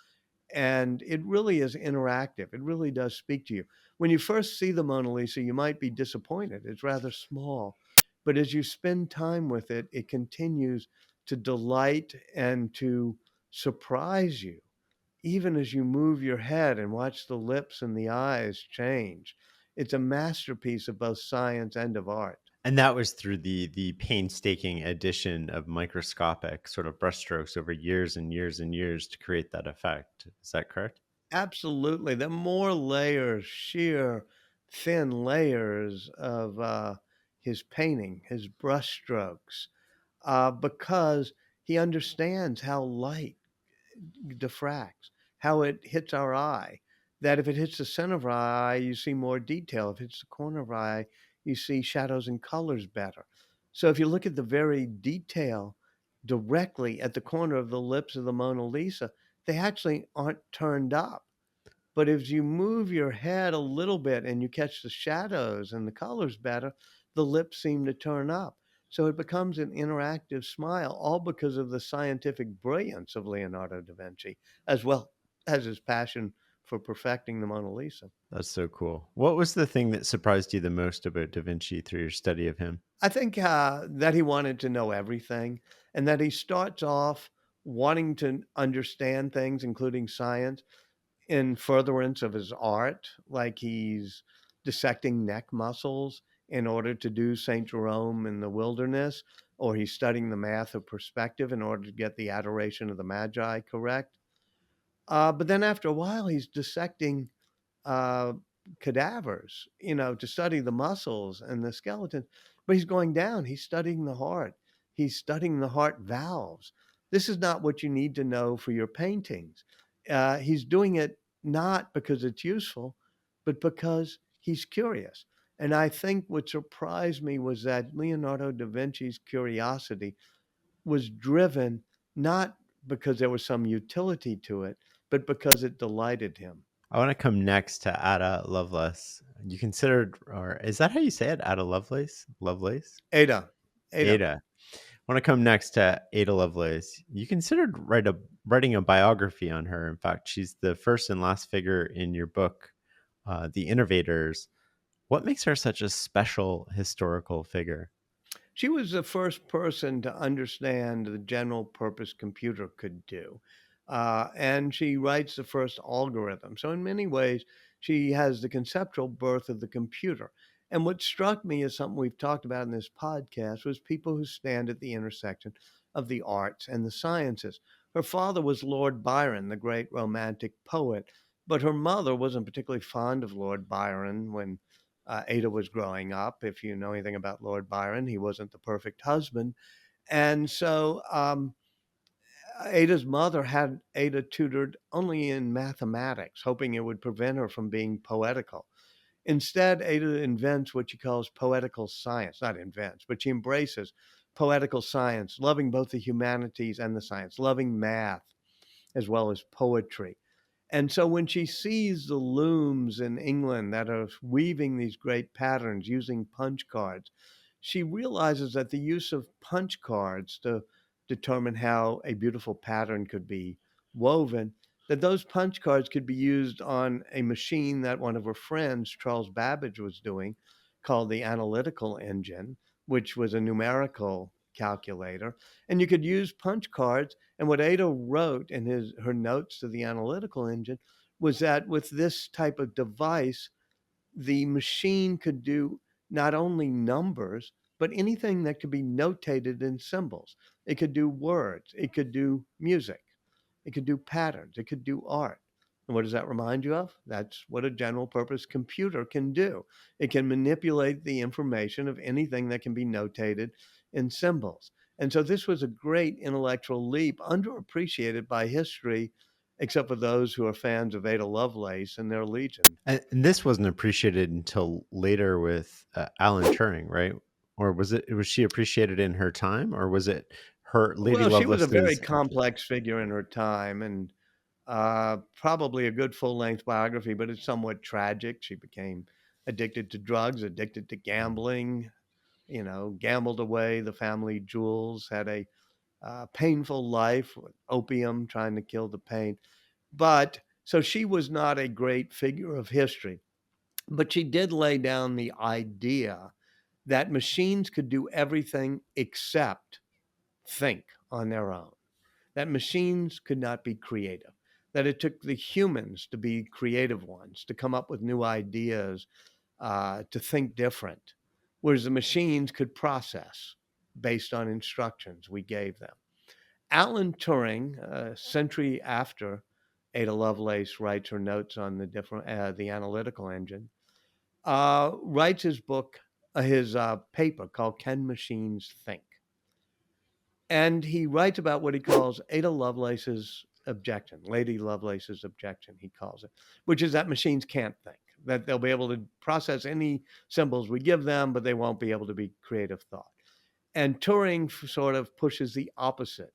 And it really is interactive. It really does speak to you. When you first see the Mona Lisa, you might be disappointed. It's rather small. But as you spend time with it, it continues to delight and to surprise you even as you move your head and watch the lips and the eyes change. It's a masterpiece of both science and of art. And that was through the painstaking addition of microscopic sort of brushstrokes over years and years and years to create that effect. Is that correct? Absolutely. The more layers, sheer thin layers of his painting, his brushstrokes, because he understands how light diffracts, how it hits our eye. That if it hits the center of our eye, you see more detail. If it hits the corner of our eye, you see shadows and colors better. So if you look at the very detail directly at the corner of the lips of the Mona Lisa, they actually aren't turned up. But as you move your head a little bit and you catch the shadows and the colors better, the lips seem to turn up. So it becomes an interactive smile, all because of the scientific brilliance of Leonardo da Vinci, as well as his passion for perfecting the Mona Lisa. That's so cool. What was the thing that surprised you the most about Da Vinci through your study of him? I think that he wanted to know everything and that he starts off wanting to understand things, including science, in furtherance of his art, like he's dissecting neck muscles in order to do St. Jerome in the wilderness, or he's studying the math of perspective in order to get the adoration of the Magi correct. But then after a while, he's dissecting uh, cadavers, to study the muscles and the skeleton. But he's going down. He's studying the heart. He's studying the heart valves. This is not what you need to know for your paintings. He's doing it not because it's useful, but because he's curious. And I think what surprised me was that Leonardo da Vinci's curiosity was driven not because there was some utility to it, but because it delighted him. I want to come next to Ada Lovelace. You considered, or is that how you say it? Ada Lovelace? Lovelace? Ada, Ada. Ada. I want to come next to Ada Lovelace. You considered writing a biography on her. In fact, she's the first and last figure in your book, The Innovators. What makes her such a special historical figure? She was the first person to understand the general purpose computer could do. And she writes the first algorithm. So, in many ways, she has the conceptual birth of the computer. And what struck me as something we've talked about in this podcast was people who stand at the intersection of the arts and the sciences. Her father was Lord Byron, the great romantic poet, but her mother wasn't particularly fond of Lord Byron when Ada was growing up. If you know anything about Lord Byron, he wasn't the perfect husband. And so Ada's mother had Ada tutored only in mathematics, hoping it would prevent her from being poetical. Instead, Ada invents what she calls poetical science, not invents, but she embraces poetical science, loving both the humanities and the science, loving math as well as poetry. And so when she sees the looms in England that are weaving these great patterns using punch cards, she realizes that the use of punch cards to determine how a beautiful pattern could be woven, that those punch cards could be used on a machine that one of her friends, Charles Babbage, was doing called the analytical engine, which was a numerical calculator. And you could use punch cards. And what Ada wrote in her notes to the analytical engine was that with this type of device, the machine could do not only numbers, but anything that could be notated in symbols. It could do words, it could do music, it could do patterns, it could do art. And what does that remind you of? That's what a general purpose computer can do. It can manipulate the information of anything that can be notated in symbols. And so this was a great intellectual leap, underappreciated by history, except for those who are fans of Ada Lovelace and their legion. And this wasn't appreciated until later with Alan Turing, right? Or was she appreciated in her time, or was it her Lady Well, she was a very Lovelace's interest? complex figure in her time and probably a good full length biography, but it's somewhat tragic. She became addicted to drugs, addicted to gambling, gambled away the family jewels, had a painful life with opium, trying to kill the pain. But so she was not a great figure of history, but she did lay down the idea that machines could do everything except think on their own, that machines could not be creative, that it took the humans to be creative ones, to come up with new ideas, to think different, whereas the machines could process based on instructions we gave them. Alan Turing, a century after Ada Lovelace writes her notes on the analytical engine, writes his book, his paper called "Can Machines Think?" And he writes about what he calls Ada Lovelace's objection, Lady Lovelace's objection, he calls it, which is that machines can't think, that they'll be able to process any symbols we give them, but they won't be able to be creative thought. And Turing sort of pushes the opposite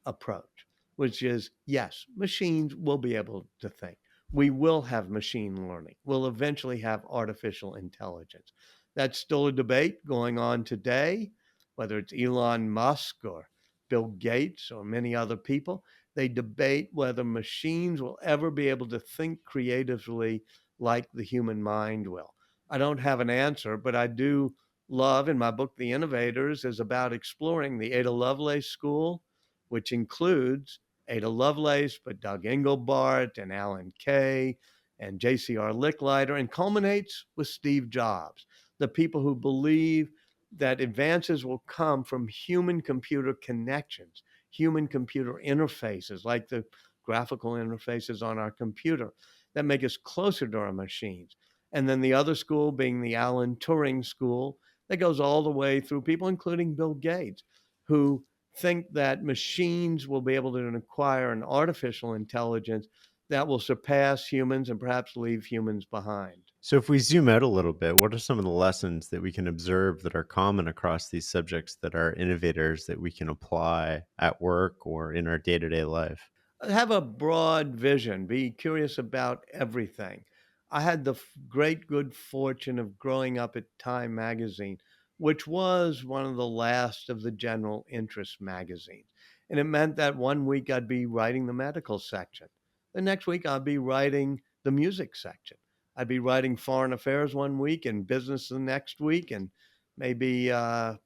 approach, which is yes, machines will be able to think. We will have machine learning. We'll eventually have artificial intelligence. That's still a debate going on today, whether it's Elon Musk or Bill Gates or many other people. They debate whether machines will ever be able to think creatively like the human mind will. I don't have an answer, but I do love, in my book, The Innovators, is about exploring the Ada Lovelace school, which includes Ada Lovelace, but Doug Engelbart and Alan Kay and JCR Licklider, and culminates with Steve Jobs, the people who believe that advances will come from human computer connections, human computer interfaces, like the graphical interfaces on our computer that make us closer to our machines. And then the other school being the Alan Turing school that goes all the way through people, including Bill Gates, who think that machines will be able to acquire an artificial intelligence that will surpass humans and perhaps leave humans behind. So, if we zoom out a little bit, what are some of the lessons that we can observe that are common across these subjects that are innovators that we can apply at work or in our day to day life? Have a broad vision, be curious about everything. I had the great good fortune of growing up at Time magazine, which was one of the last of the general interest magazines. And it meant that one week I'd be writing the medical section. The next week I'd be writing the music section. I'd be writing foreign affairs one week and business the next week, and maybe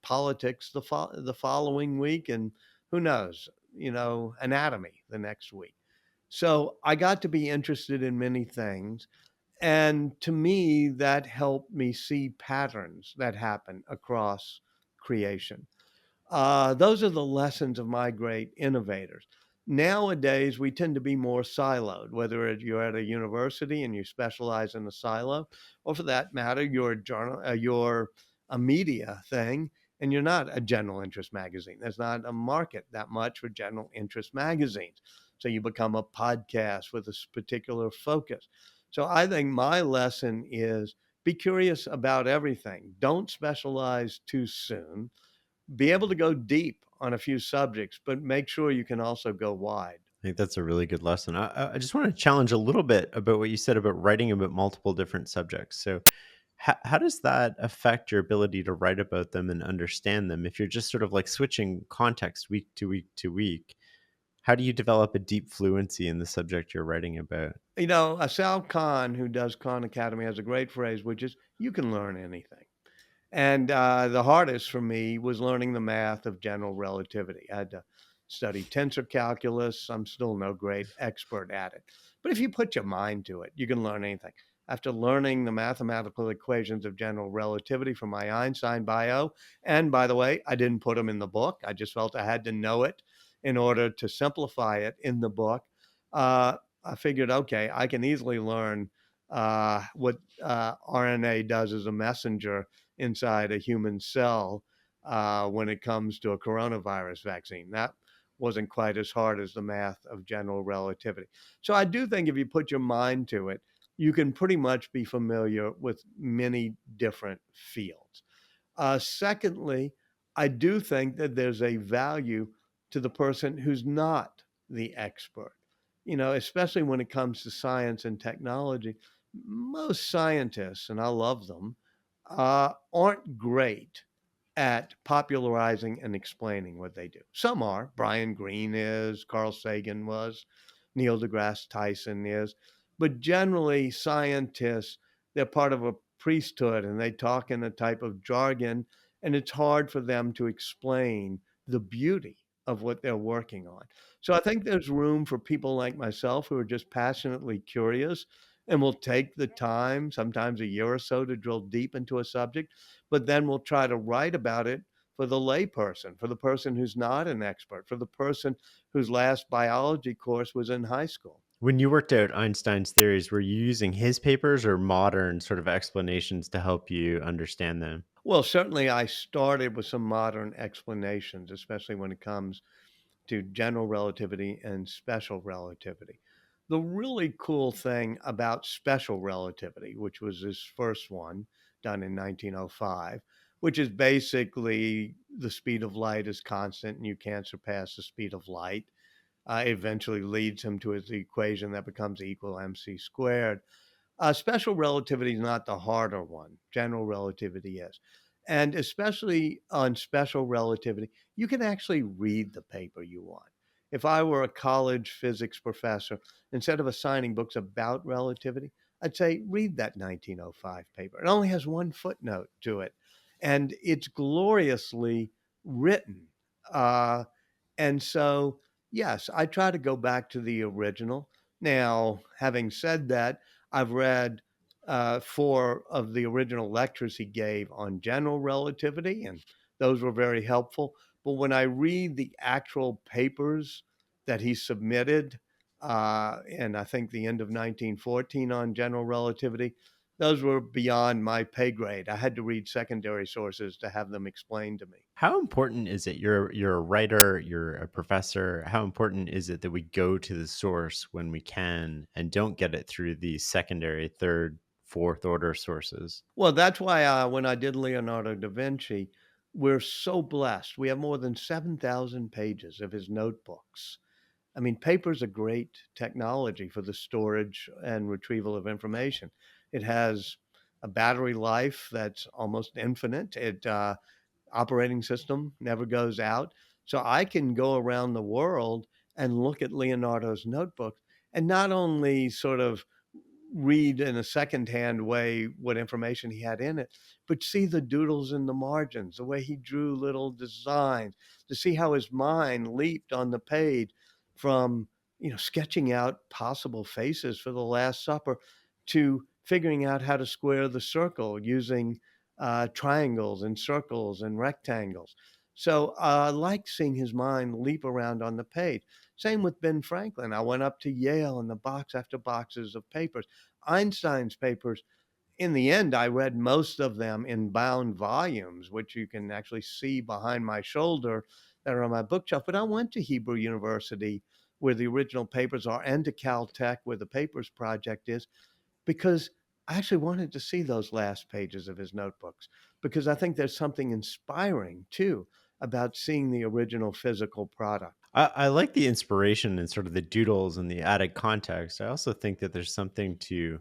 politics the following week, and who knows, anatomy the next week. So I got to be interested in many things. And to me, that helped me see patterns that happen across creation. Those are the lessons of my great innovators. Nowadays, we tend to be more siloed, whether you're at a university and you specialize in a silo, or for that matter, you're a media thing and you're not a general interest magazine. There's not a market that much for general interest magazines. So you become a podcast with a particular focus. So I think my lesson is be curious about everything. Don't specialize too soon, be able to go deep on a few subjects, but make sure you can also go wide. I think that's a really good lesson. I just want to challenge a little bit about what you said about writing about multiple different subjects. So, how does that affect your ability to write about them and understand them? If you're just sort of like switching context week to week to week, how do you develop a deep fluency in the subject you're writing about? Sal Khan, who does Khan Academy, has a great phrase, which is you can learn anything. And the hardest for me was learning the math of general relativity. I had to study tensor calculus. I'm still no great expert at it. But if you put your mind to it, you can learn anything. After learning the mathematical equations of general relativity from my Einstein bio, and by the way, I didn't put them in the book. I just felt I had to know it in order to simplify it in the book. I figured, okay, I can easily learn what RNA does as a messenger inside a human cell when it comes to a coronavirus vaccine. That wasn't quite as hard as the math of general relativity. So I do think if you put your mind to it, you can pretty much be familiar with many different fields. Secondly, I do think that there's a value to the person who's not the expert, especially when it comes to science and technology. Most scientists, and I love them, aren't great at popularizing and explaining what they do. Some are. Brian Greene is, Carl Sagan was, Neil deGrasse Tyson is. But generally, scientists, they're part of a priesthood and they talk in a type of jargon, and it's hard for them to explain the beauty of what they're working on. So I think there's room for people like myself who are just passionately curious and will take the time, sometimes a year or so, to drill deep into a subject, but then we'll try to write about it for the layperson, for the person who's not an expert, for the person whose last biology course was in high school. When you worked out Einstein's theories, were you using his papers or modern sort of explanations to help you understand them? Well, certainly I started with some modern explanations, especially when it comes to general relativity and special relativity. The really cool thing about special relativity, which was his first one done in 1905, which is basically the speed of light is constant and you can't surpass the speed of light, eventually leads him to his equation that becomes equal mc squared. Special relativity is not the harder one. General relativity is. And especially on special relativity, you can actually read the paper you want. If I were a college physics professor, instead of assigning books about relativity, I'd say, read that 1905 paper. It only has one footnote to it, and it's gloriously written. Uh, and so, yes, I try to go back to the original. Now, having said that, I've read four of the original lectures he gave on general relativity, and those were very helpful. But when I read the actual papers that he submitted, and I think the end of 1914 on general relativity, those were beyond my pay grade. I had to read secondary sources to have them explained to me. How important is it? You're a writer, you're a professor. How important is it that we go to the source when we can and don't get it through the secondary, third, fourth order sources? Well, that's why when I did Leonardo da Vinci, we're so blessed. We have more than 7,000 pages of his notebooks. I mean, paper's a great technology for the storage and retrieval of information. It has a battery life that's almost infinite. It operating system never goes out. So I can go around the world and look at Leonardo's notebooks and not only sort of read in a secondhand way what information he had in it, but see the doodles in the margins, the way he drew little designs, to see how his mind leaped on the page from, sketching out possible faces for the Last Supper to figuring out how to square the circle using triangles and circles and rectangles. So I like seeing his mind leap around on the page. Same with Ben Franklin. I went up to Yale and the box after boxes of papers. Einstein's papers, in the end, I read most of them in bound volumes, which you can actually see behind my shoulder that are on my bookshelf. But I went to Hebrew University, where the original papers are, and to Caltech, where the Papers Project is, because I actually wanted to see those last pages of his notebooks, because I think there's something inspiring too about seeing the original physical product. I like the inspiration and sort of the doodles and the added context. I also think that there's something to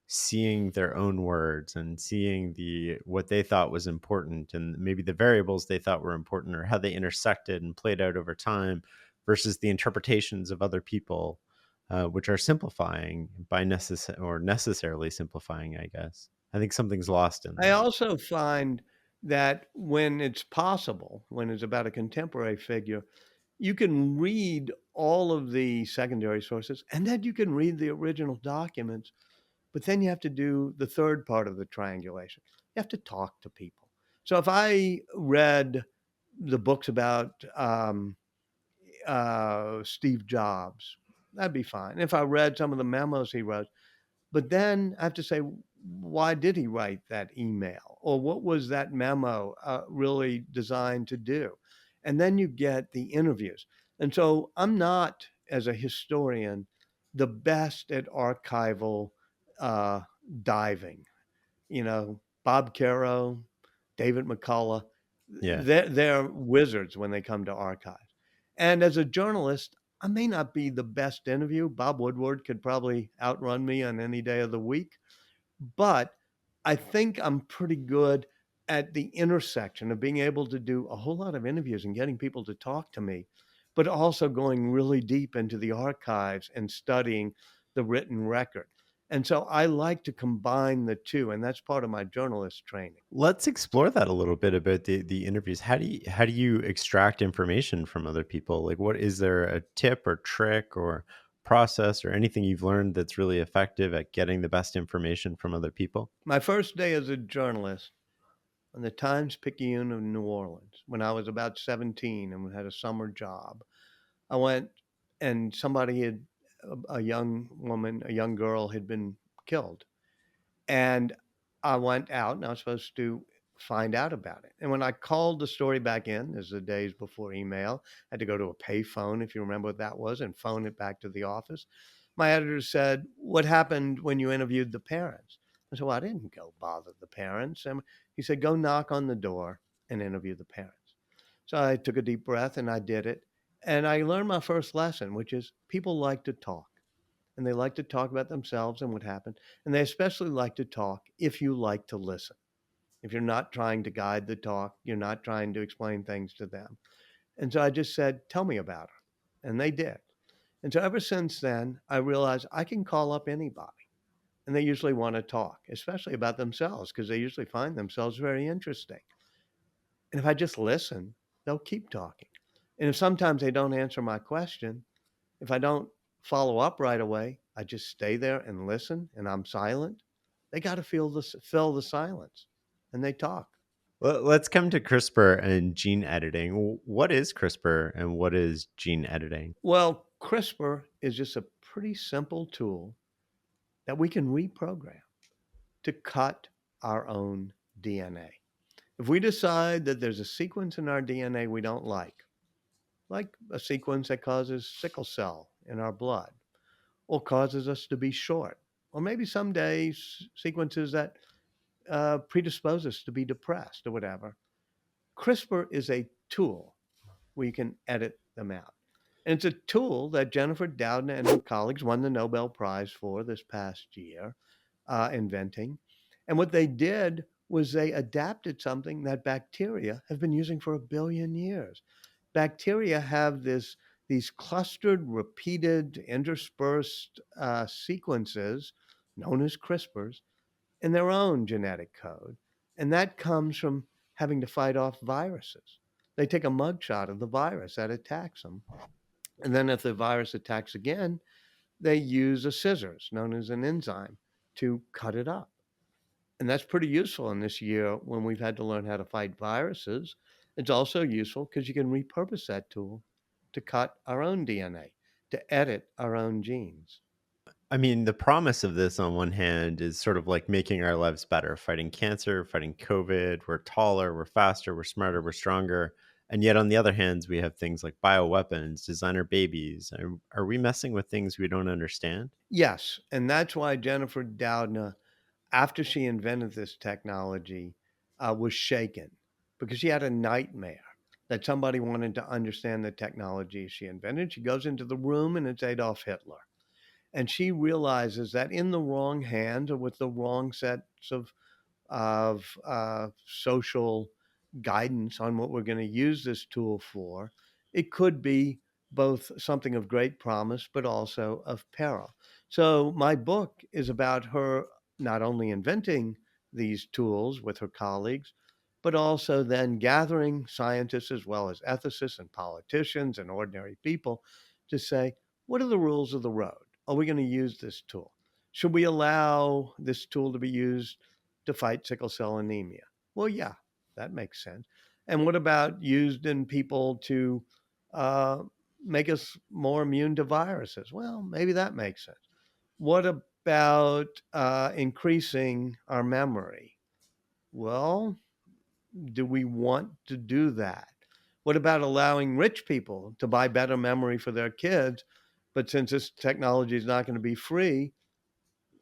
seeing their own words and seeing the what they thought was important and maybe the variables they thought were important or how they intersected and played out over time versus the interpretations of other people, which are simplifying by necessarily simplifying, I guess. I think something's lost in I that. also find that when it's possible, when it's about a contemporary figure, you can read all of the secondary sources and then you can read the original documents, but then you have to do the third part of the triangulation. You have to talk to people. So if I read the books about Steve Jobs, that'd be fine. If I read some of the memos he wrote, but then I have to say, why did he write that email? Or what was that memo really designed to do? And then you get the interviews. And so I'm not, as a historian, the best at archival uh, diving. Bob Caro, David McCullough, Yeah. they're wizards when they come to archives. And as a journalist, I may not be the best interview. Bob Woodward could probably outrun me on any day of the week, but I think I'm pretty good at the intersection of being able to do a whole lot of interviews and getting people to talk to me, but also going really deep into the archives and studying the written record. And so I like to combine the two, and that's part of my journalist training. Let's explore that a little bit about the interviews. How do you extract information from other people? Like, what is there a tip or trick or process or anything you've learned that's really effective at getting the best information from other people? My first day as a journalist on the Times-Picayune of New Orleans, when I was about 17 and had a summer job, I went and somebody had a young woman, a young girl had been killed. And I went out and I was supposed to find out about it. And when I called the story back in, as the days before email, I had to go to a pay phone, if you remember what that was, and phone it back to the office. My editor said, "What happened when you interviewed the parents?" I said, "Well, I didn't go bother the parents." And he said, "Go knock on the door and interview the parents." So I took a deep breath and I did it. And I learned my first lesson, which is people like to talk, and they like to talk about themselves and what happened. And they especially like to talk if you like to listen. If you're not trying to guide the talk, you're not trying to explain things to them. And so I just said, "Tell me about her." And they did. And so ever since then, I realized I can call up anybody. And they usually want to talk, especially about themselves, because they usually find themselves very interesting. And if I just listen, they'll keep talking. And if sometimes they don't answer my question, if I don't follow up right away, I just stay there and listen and I'm silent. They got to fill the silence, and they talk. Let's come to CRISPR and gene editing. What is CRISPR and what is gene editing? Well, CRISPR is just a pretty simple tool that we can reprogram to cut our own DNA. If we decide that there's a sequence in our DNA we don't like a sequence that causes sickle cell in our blood or causes us to be short, or maybe someday sequences that predispose us to be depressed or whatever. CRISPR is a tool where you can edit them out. And it's a tool that Jennifer Doudna and her colleagues won the Nobel Prize for this past year, inventing. And what they did was they adapted something that bacteria have been using for 1 billion years. Bacteria have these clustered, repeated, interspersed sequences known as CRISPRs in their own genetic code. And that comes from having to fight off viruses. They take a mugshot of the virus that attacks them. And then if the virus attacks again, they use a scissors, known as an enzyme, to cut it up. And that's pretty useful in this year when we've had to learn how to fight viruses. It's also useful because you can repurpose that tool to cut our own DNA, to edit our own genes. I mean, the promise of this on one hand is sort of like making our lives better, fighting cancer, fighting COVID. We're taller, we're faster, we're smarter, we're stronger. And yet, on the other hand, we have things like bioweapons, designer babies. Are we messing with things we don't understand? Yes, and that's why Jennifer Doudna, after she invented this technology, was shaken because she had a nightmare that somebody wanted to understand the technology she invented. She goes into the room and it's Adolf Hitler. And she realizes that in the wrong hands or with the wrong sets of social guidance on what we're going to use this tool for, it could be both something of great promise, but also of peril. So my book is about her not only inventing these tools with her colleagues, but also then gathering scientists as well as ethicists and politicians and ordinary people to say, what are the rules of the road? Are we going to use this tool? Should we allow this tool to be used to fight sickle cell anemia? Well, yeah, that makes sense. And what about used in people to uh, make us more immune to viruses? Well, maybe that makes sense. What about increasing our memory? Well, do we want to do that? What about allowing rich people to buy better memory for their kids? But since this technology is not going to be free,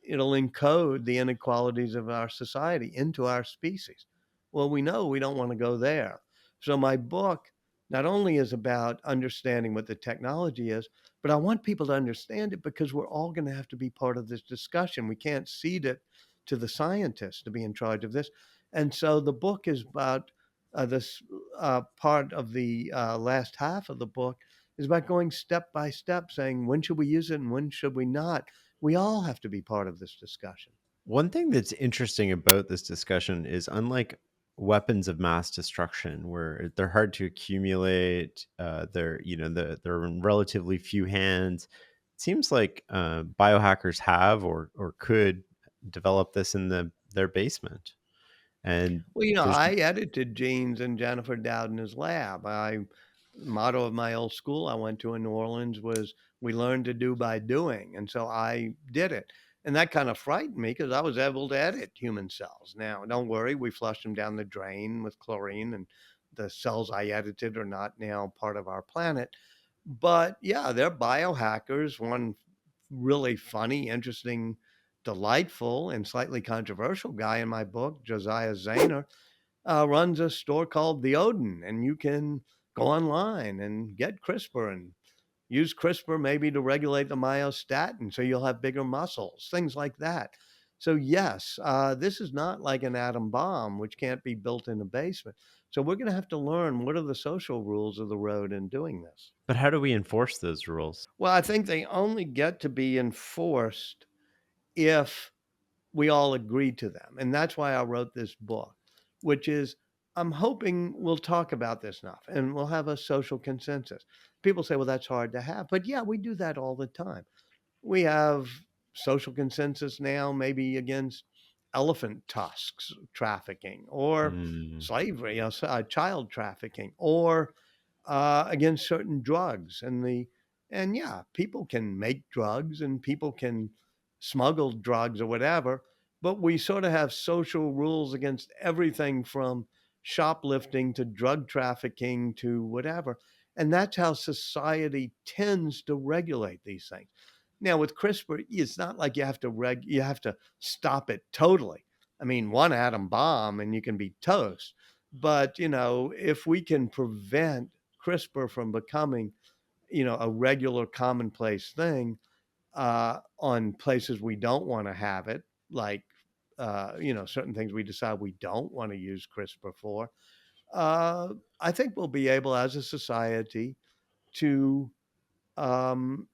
it'll encode the inequalities of our society into our species. Well, we know we don't want to go there. So my book not only is about understanding what the technology is, but I want people to understand it because we're all going to have to be part of this discussion. We can't cede it to the scientists to be in charge of this. And so the book is about this part of the last half of the book is about going step by step, saying when should we use it and when should we not, We all have to be part of this discussion. One thing that's interesting about this discussion is unlike weapons of mass destruction, where they're hard to accumulate, they're in relatively few hands. It seems like biohackers have or could develop this in their basement, and Well, there's I edited genes in Jennifer Doudna's lab. Motto of my old school I went to in New Orleans was we learn to do by doing. And so I did it. And that kind of frightened me because I was able to edit human cells. Now, don't worry, we flushed them down the drain with chlorine, and the cells I edited are not now part of our planet. But yeah, they're biohackers. One really funny, interesting, delightful, and slightly controversial guy in my book, Josiah Zahner, runs a store called The Odin, and you can go online and get CRISPR and use CRISPR maybe to regulate the myostatin so you'll have bigger muscles, things like that. So, yes, this is not like an atom bomb, which can't be built in a basement. So, we're going to have to learn what are the social rules of the road in doing this. but how do we enforce those rules? Well, I think they only get to be enforced if we all agree to them. And that's why I wrote this book, which is I'm hoping we'll talk about this enough and we'll have a social consensus. People say, well, that's hard to have. But yeah, we do that all the time. We have social consensus now, maybe against elephant tusks trafficking or Mm. slavery, child trafficking, or against certain drugs. And yeah, people can make drugs and people can smuggle drugs or whatever, but we sort of have social rules against everything from shoplifting to drug trafficking to whatever. And that's how society tends to regulate these things. Now with CRISPR, it's not like you have to stop it totally. I mean, one atom bomb and you can be toast. But, if we can prevent CRISPR from becoming, a regular commonplace thing on places we don't want to have it, like, certain things we decide we don't want to use CRISPR for. Uh, I think we'll be able as a society to um,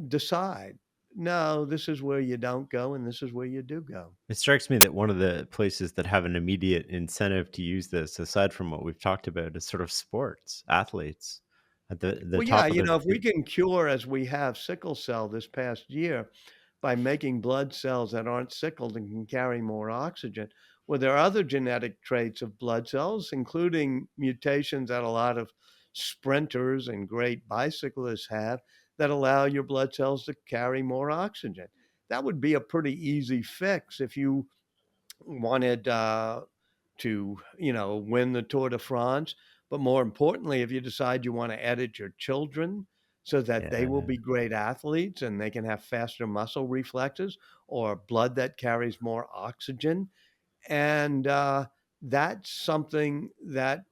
decide no, this is where you don't go and this is where you do go. It strikes me that one of the places that have an immediate incentive to use this, aside from what we've talked about, is sort of sports, athletes at the Well, yeah, top of the if we can cure as we have sickle cell this past year by making blood cells that aren't sickled and can carry more oxygen, well, there are other genetic traits of blood cells, including mutations that a lot of sprinters and great bicyclists have that allow your blood cells to carry more oxygen. That would be a pretty easy fix if you wanted to, win the Tour de France. But more importantly, if you decide you want to edit your children so that they will yeah. be great athletes and they can have faster muscle reflexes or blood that carries more oxygen, and that's something that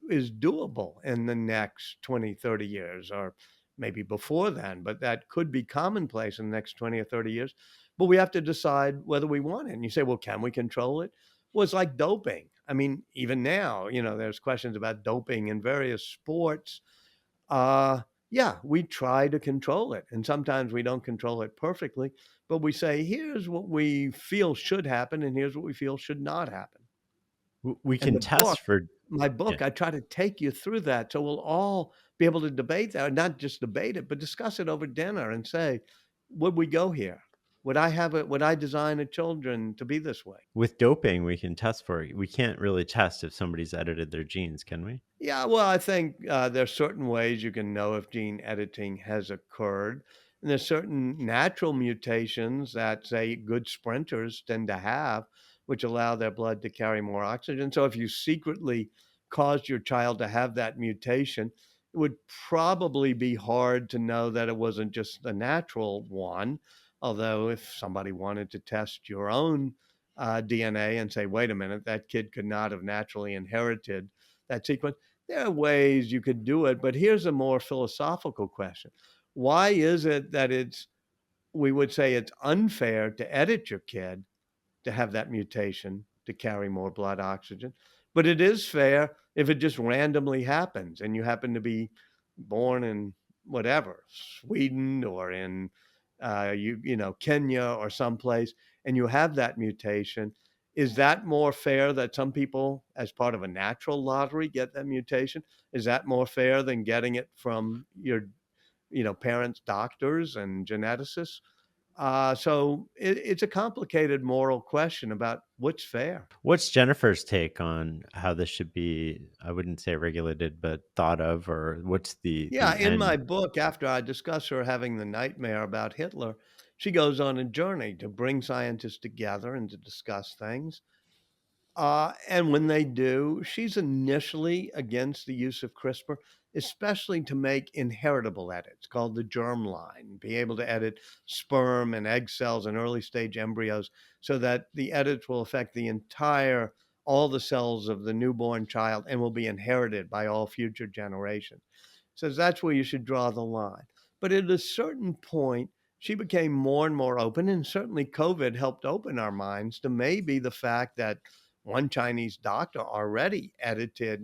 is doable in the next 20, 30 years, or maybe before then, but that could be commonplace in the next 20 or 30 years. But we have to decide whether we want it. And you say, well, can we control it? Well, it's like doping. I mean, even now, there's questions about doping in various sports. Uh, yeah, we try to control it. And sometimes we don't control it perfectly, but we say, here's what we feel should happen, and here's what we feel should not happen. We And can test for my yeah. book, I try to take you through that so we'll all be able to debate that, not just debate it, but discuss it over dinner and say, would we go here? Would I design a children to be this way? With doping, we can test for it. We can't really test if somebody's edited their genes, can we? Yeah, well, I think there's certain ways you can know if gene editing has occurred. And there's certain natural mutations that, say, good sprinters tend to have, which allow their blood to carry more oxygen. So if you secretly caused your child to have that mutation, it would probably be hard to know that it wasn't just a natural one. Although, if somebody wanted to test your own DNA and say, wait a minute, that kid could not have naturally inherited that sequence, there are ways you could do it, but here's a more philosophical question. Why is it that we would say it's unfair to edit your kid to have that mutation to carry more blood oxygen? But it is fair if it just randomly happens and you happen to be born in whatever, Sweden or in Kenya or someplace, and you have that mutation, is that more fair that some people, as part of a natural lottery, get that mutation? Is that more fair than getting it from your, parents, doctors, and geneticists? So it's a complicated moral question about what's fair. What's Jennifer's take on how this should be, I wouldn't say regulated, but thought of, or what's Yeah, the in my end? book, after I discuss her having the nightmare about Hitler, she goes on a journey to bring scientists together and to discuss things. And when they do, she's initially against the use of CRISPR, especially to make inheritable edits called the germline, be able to edit sperm and egg cells and early stage embryos so that the edits will affect all the cells of the newborn child and will be inherited by all future generations. Says that's where you should draw the line. But at a certain point, she became more and more open, and certainly COVID helped open our minds to maybe the fact that one Chinese doctor already edited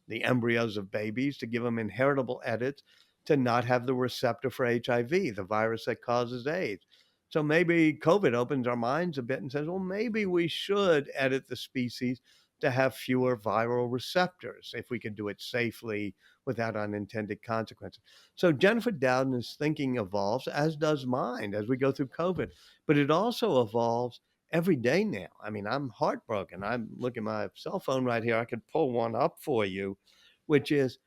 the embryos of babies to give them inheritable edits to not have the receptor for HIV, the virus that causes AIDS. So maybe COVID opens our minds a bit and says, well, maybe we should edit the species to have fewer viral receptors if we can do it safely without unintended consequences. So Jennifer Doudna's thinking evolves, as does mine, as we go through COVID, but it also evolves every day now. I mean, I'm heartbroken. I'm looking at my cell phone right here. I could pull one up for you, which is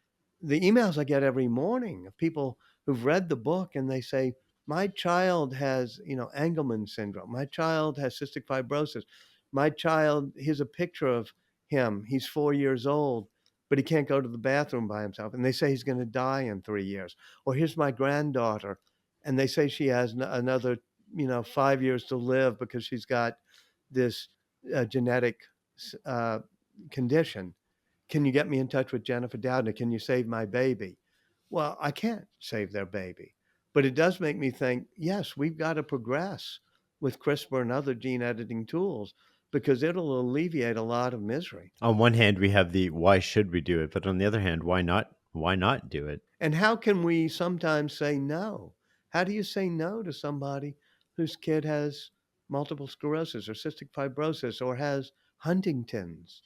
the emails I get every morning of people who've read the book and they say, my child has, Angelman syndrome. My child has cystic fibrosis. My child, here's a picture of him. He's 4 years old, but he can't go to the bathroom by himself. And they say he's going to die in 3 years. Or here's my granddaughter. And they say she has another, 5 years to live because she's got this genetic uh, condition. Can you get me in touch with Jennifer Doudna? Can you save my baby? Well, I can't save their baby. But it does make me think, yes, we've got to progress with CRISPR and other gene editing tools because it'll alleviate a lot of misery. On one hand, we have the why should we do it, but on the other hand, why not? Why not do it? And how can we sometimes say no? How do you say no to somebody whose kid has multiple sclerosis or cystic fibrosis or has Huntington's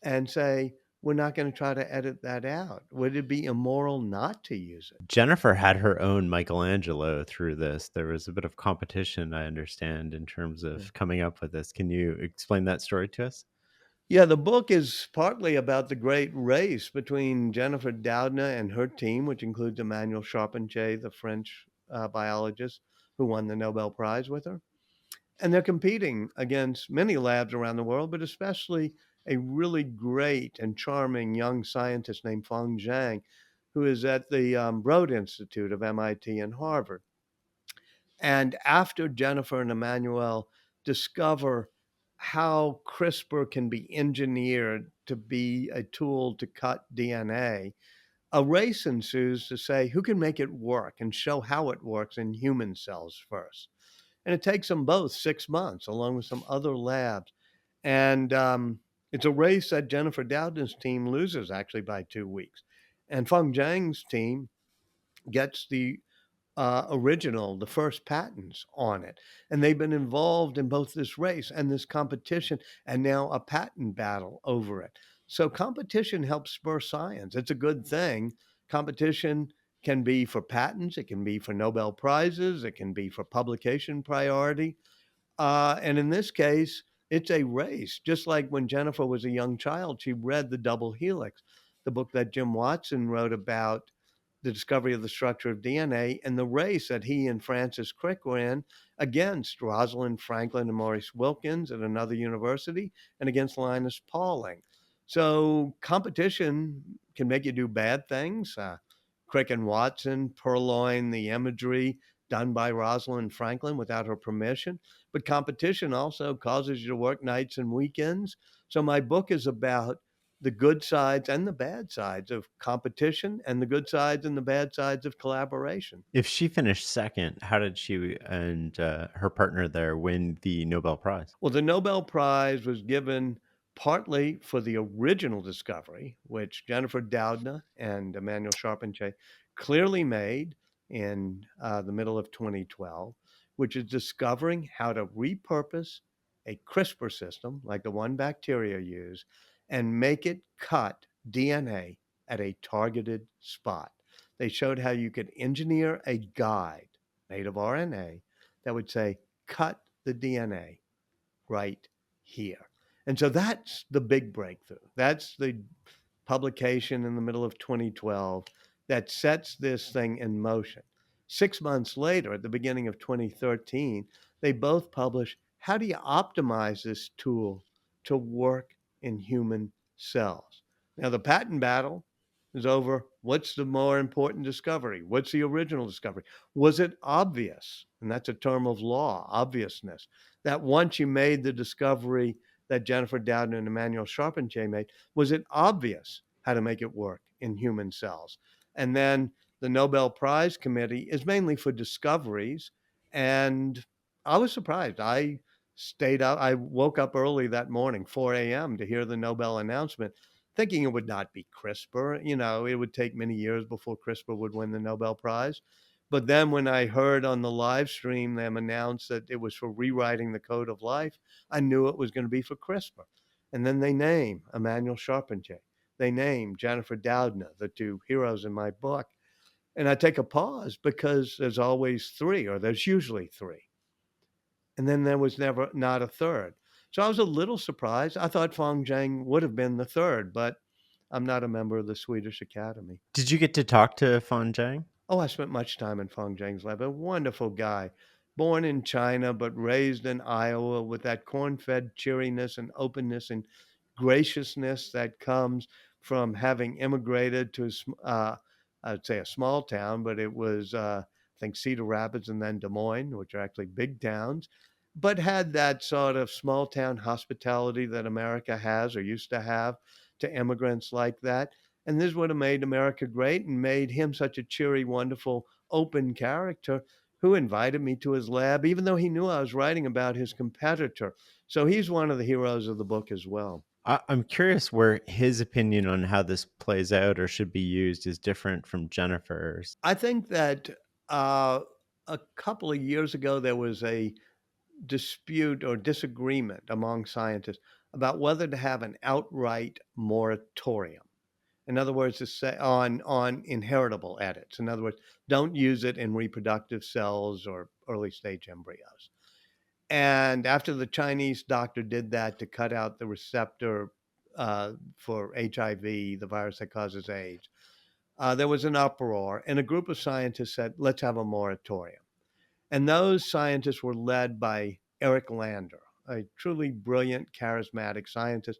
and say, we're not going to try to edit that out? Would it be immoral not to use it? Jennifer had her own Michelangelo through this. There was a bit of competition, I understand, in terms Yeah. of coming up with this. Can you explain that story to us? Yeah, the book is partly about the great race between Jennifer Doudna and her team, which includes Emmanuel Charpentier, the French biologist who won the Nobel Prize with her. And they're competing against many labs around the world, but especially a really great and charming young scientist named Feng Zhang, who is at the Broad Institute of MIT and Harvard. And after Jennifer and Emmanuel discover how CRISPR can be engineered to be a tool to cut DNA, a race ensues to say who can make it work and show how it works in human cells first. And it takes them both 6 months, along with some other labs. And it's a race that Jennifer Doudna's team loses actually by 2 weeks. And Feng Zhang's team gets the first patents on it. And they've been involved in both this race and this competition and now a patent battle over it. So competition helps spur science. It's a good thing. Competition can be for patents, it can be for Nobel Prizes, it can be for publication priority. And in this case, it's a race. Just like when Jennifer was a young child, she read The Double Helix, the book that Jim Watson wrote about the discovery of the structure of DNA and the race that he and Francis Crick ran against Rosalind Franklin and Maurice Wilkins at another university and against Linus Pauling. So competition can make you do bad things. Crick and Watson purloined the imagery done by Rosalind Franklin without her permission. But competition also causes you to work nights and weekends. So my book is about the good sides and the bad sides of competition and the good sides and the bad sides of collaboration. If she finished second, how did she and her partner there win the Nobel Prize? Well, the Nobel Prize was given partly for the original discovery, which Jennifer Doudna and Emmanuel Charpentier clearly made in the middle of 2012. which is discovering how to repurpose a CRISPR system like the one bacteria use and make it cut DNA at a targeted spot. They showed how you could engineer a guide made of RNA that would say, cut the DNA right here. And so that's the big breakthrough. That's the publication in the middle of 2012 that sets this thing in motion. 6 months later, at the beginning of 2013, they both published how do you optimize this tool to work in human cells. Now, the patent battle is over. What's the more important discovery? What's the original discovery? Was it obvious? And that's a term of law, obviousness, that once you made the discovery that Jennifer Doudna and Emmanuel Charpentier made, was it obvious how to make it work in human cells? And then the Nobel Prize Committee is mainly for discoveries. And I was surprised. I stayed up, I woke up early that morning, 4 a.m., to hear the Nobel announcement, thinking it would not be CRISPR. You know, it would take many years before CRISPR would win the Nobel Prize. But then when I heard on the live stream them announce that it was for rewriting the code of life, I knew it was going to be for CRISPR. And then they name Emmanuel Charpentier. They name Jennifer Doudna, the two heroes in my book. And I take a pause because there's always three, or there's usually three. And then there was never not a third. So I was a little surprised. I thought Fong Zhang would have been the third, but I'm not a member of the Swedish Academy. Did you get to talk to Fan Zhang? Oh, I spent much time in Fong Zhang's lab. A wonderful guy, born in China but raised in Iowa with that corn-fed cheeriness and openness and graciousness that comes from having immigrated to, I'd say, a small town, but it was, I think, Cedar Rapids and then Des Moines, which are actually big towns, but had that sort of small town hospitality that America has or used to have to immigrants like that. And this would have made America great and made him such a cheery, wonderful, open character who invited me to his lab, even though he knew I was writing about his competitor. So he's one of the heroes of the book as well. I'm curious where his opinion on how this plays out or should be used is different from Jennifer's. I think that uh, a couple of years ago, there was a dispute or disagreement among scientists about whether to have an outright moratorium. In other words, to say on inheritable edits. In other words, don't use it in reproductive cells or early stage embryos. And after the Chinese doctor did that to cut out the receptor for HIV, the virus that causes AIDS, there was an uproar, and a group of scientists said, let's have a moratorium. And those scientists were led by Eric Lander, a truly brilliant, charismatic scientist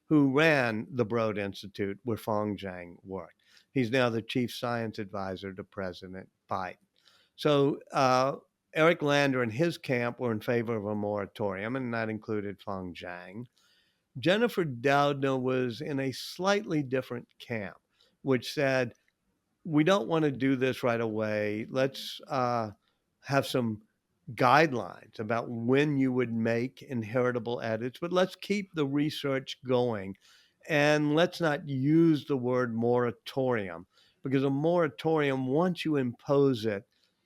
who ran the Broad Institute where Fong Zhang worked. He's now the chief science advisor to President Biden. So Eric Lander and his camp were in favor of a moratorium, and that included Fong Zhang. Jennifer Doudna was in a slightly different camp, which said, we don't want to do this right away. Let's have some guidelines about when you would make inheritable edits, but let's keep the research going. And let's not use the word moratorium, because a moratorium, once you impose it,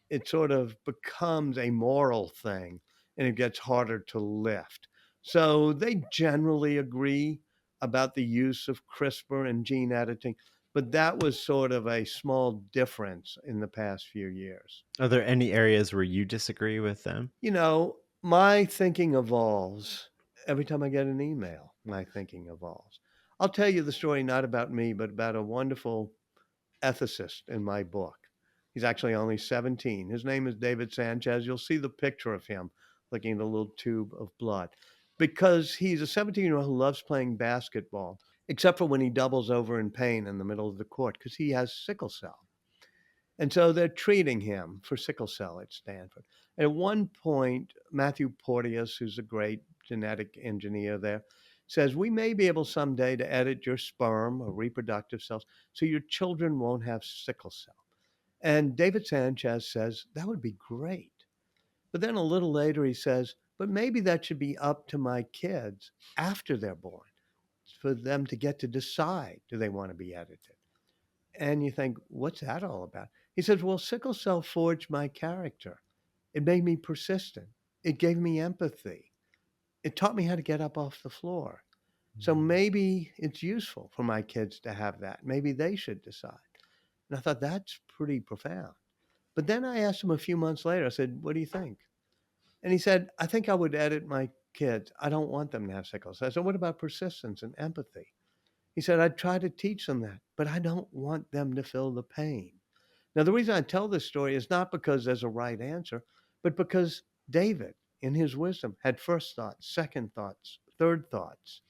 it sort of becomes a moral thing and it gets harder to lift. So they generally agree about the use of CRISPR and gene editing, but that was sort of a small difference in the past few years. Are there any areas where you disagree with them? You know, my thinking evolves every time I get an email. My thinking evolves. I'll tell you the story not about me, but about a wonderful ethicist in my book. He's actually only 17. His name is David Sanchez. You'll see the picture of him looking at a little tube of blood because he's a 17-year-old who loves playing basketball, except for when he doubles over in pain in the middle of the court because he has sickle cell. And so they're treating him for sickle cell at Stanford. At one point, Matthew Porteous, who's a great genetic engineer there, says, we may be able someday to edit your sperm or reproductive cells so your children won't have sickle cell. And David Sanchez says, that would be great. But then a little later he says, but maybe that should be up to my kids after they're born for them to get to decide, do they want to be edited? And you think, what's that all about? He says, well, sickle cell forged my character. It made me persistent. It gave me empathy. It taught me how to get up off the floor. So Mm. maybe it's useful for my kids to have that. Maybe they should decide. And I thought that's pretty profound. But then I asked him a few months later, I said, "What do you think?" And he said, "I think I would edit my kids. I don't want them to have sickles." I said, "What about persistence and empathy?" He said, "I'd try to teach them that, but I don't want them to feel the pain." Now, the reason I tell this story is not because there's a right answer, but because David, in his wisdom, had first thoughts, second thoughts, third thoughts.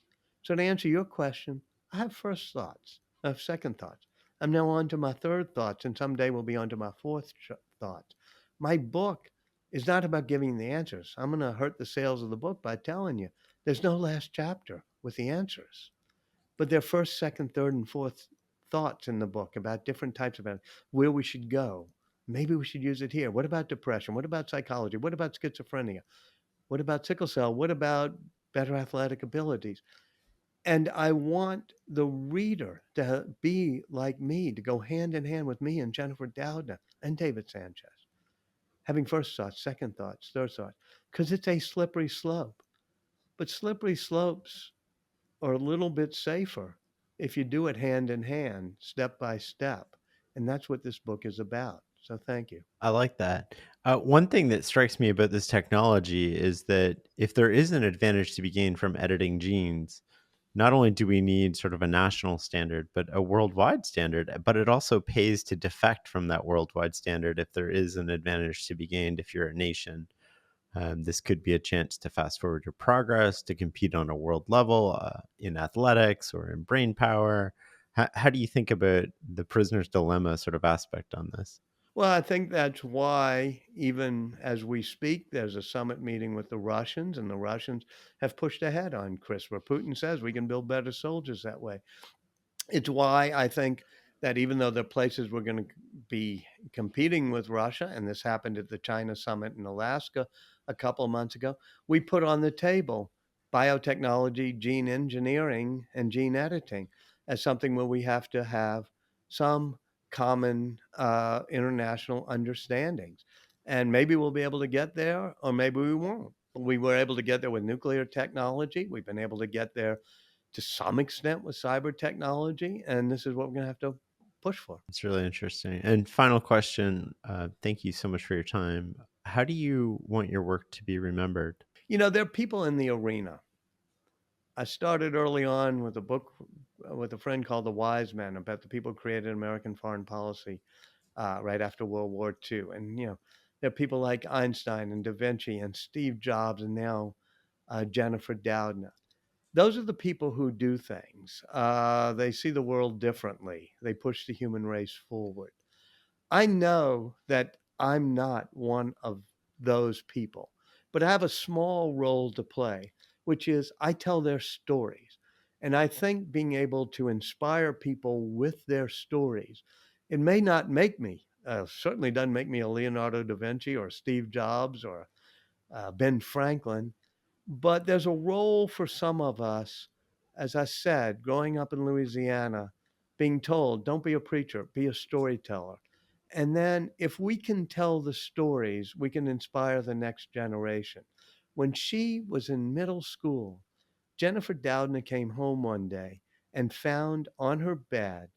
So, to answer your question, I have first thoughts, I have second thoughts. I'm now on to my third thoughts, and someday we'll be on to my fourth thought. My book is not about giving the answers. I'm going to hurt the sales of the book by telling you there's no last chapter with the answers, but their first, second, third, and fourth thoughts in the book about different types of where we should go. Maybe we should use it here. What about depression? What about psychology? What about schizophrenia? What about sickle cell? What about better athletic abilities? And I want the reader to be like me, to go hand in hand with me and Jennifer Doudna and David Sanchez, having first thoughts, second thoughts, third thoughts, because it's a slippery slope. But slippery slopes are a little bit safer if you do it hand in hand, step by step. And that's what this book is about. So thank you. I like that. One thing that strikes me about this technology is that if there is an advantage to be gained from editing genes, not only do we need sort of a national standard, but a worldwide standard, but it also pays to defect from that worldwide standard if there is an advantage to be gained if you're a nation. This could be a chance to fast forward your progress, to compete on a world level in athletics or in brain power. How do you think about the prisoner's dilemma sort of aspect on this? Well, I think that's why, even as we speak, there's a summit meeting with the Russians, and the Russians have pushed ahead on CRISPR. Putin says we can build better soldiers that way. It's why I think that even though the places we're going to be competing with Russia, and this happened at the China summit in Alaska a couple of months ago, we put on the table biotechnology, gene engineering, and gene editing as something where we have to have some common international understandings. And maybe we'll be able to get there, or maybe we won't. We were able to get there with nuclear technology. We've been able to get there to some extent with cyber technology, and this is what we're going to have to push for. It's really interesting. And final question, thank you so much for your time. How do you want your work to be remembered? There are people in the arena. I started early on with a book with a friend called The Wise Men about the people who created American foreign policy right after World War II. And, there are people like Einstein and Da Vinci and Steve Jobs and now Jennifer Doudna. Those are the people who do things. They see the world differently. They push the human race forward. I know that I'm not one of those people, but I have a small role to play, which is I tell their stories. And I think being able to inspire people with their stories, it may not make me, certainly doesn't make me a Leonardo da Vinci or Steve Jobs or Ben Franklin, but there's a role for some of us, as I said, growing up in Louisiana, being told, don't be a preacher, be a storyteller. And then if we can tell the stories, we can inspire the next generation. When she was in middle school, Jennifer Doudna came home one day and found on her bed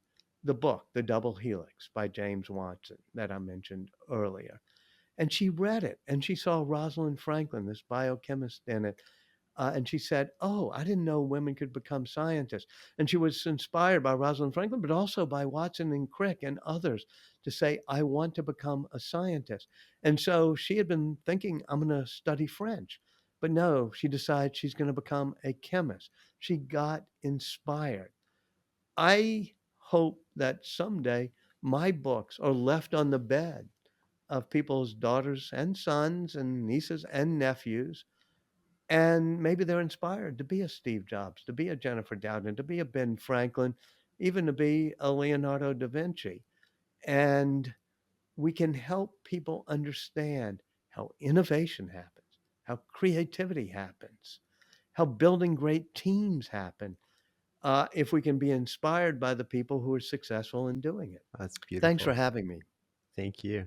the book, The Double Helix by James Watson, that I mentioned earlier. And she read it and she saw Rosalind Franklin, this biochemist, in it. And she said, "Oh, I didn't know women could become scientists." And she was inspired by Rosalind Franklin, but also by Watson and Crick and others to say, "I want to become a scientist." And so she had been thinking, "I'm going to study French." But no, she decides she's going to become a chemist. She got inspired. I hope that someday my books are left on the bed of people's daughters and sons and nieces and nephews. And maybe they're inspired to be a Steve Jobs, to be a Jennifer Doudna, to be a Ben Franklin, even to be a Leonardo da Vinci. And we can help people understand how innovation happens, how creativity happens, how building great teams happen, if we can be inspired by the people who are successful in doing it. That's Thanks for beautiful. having me. Thank you.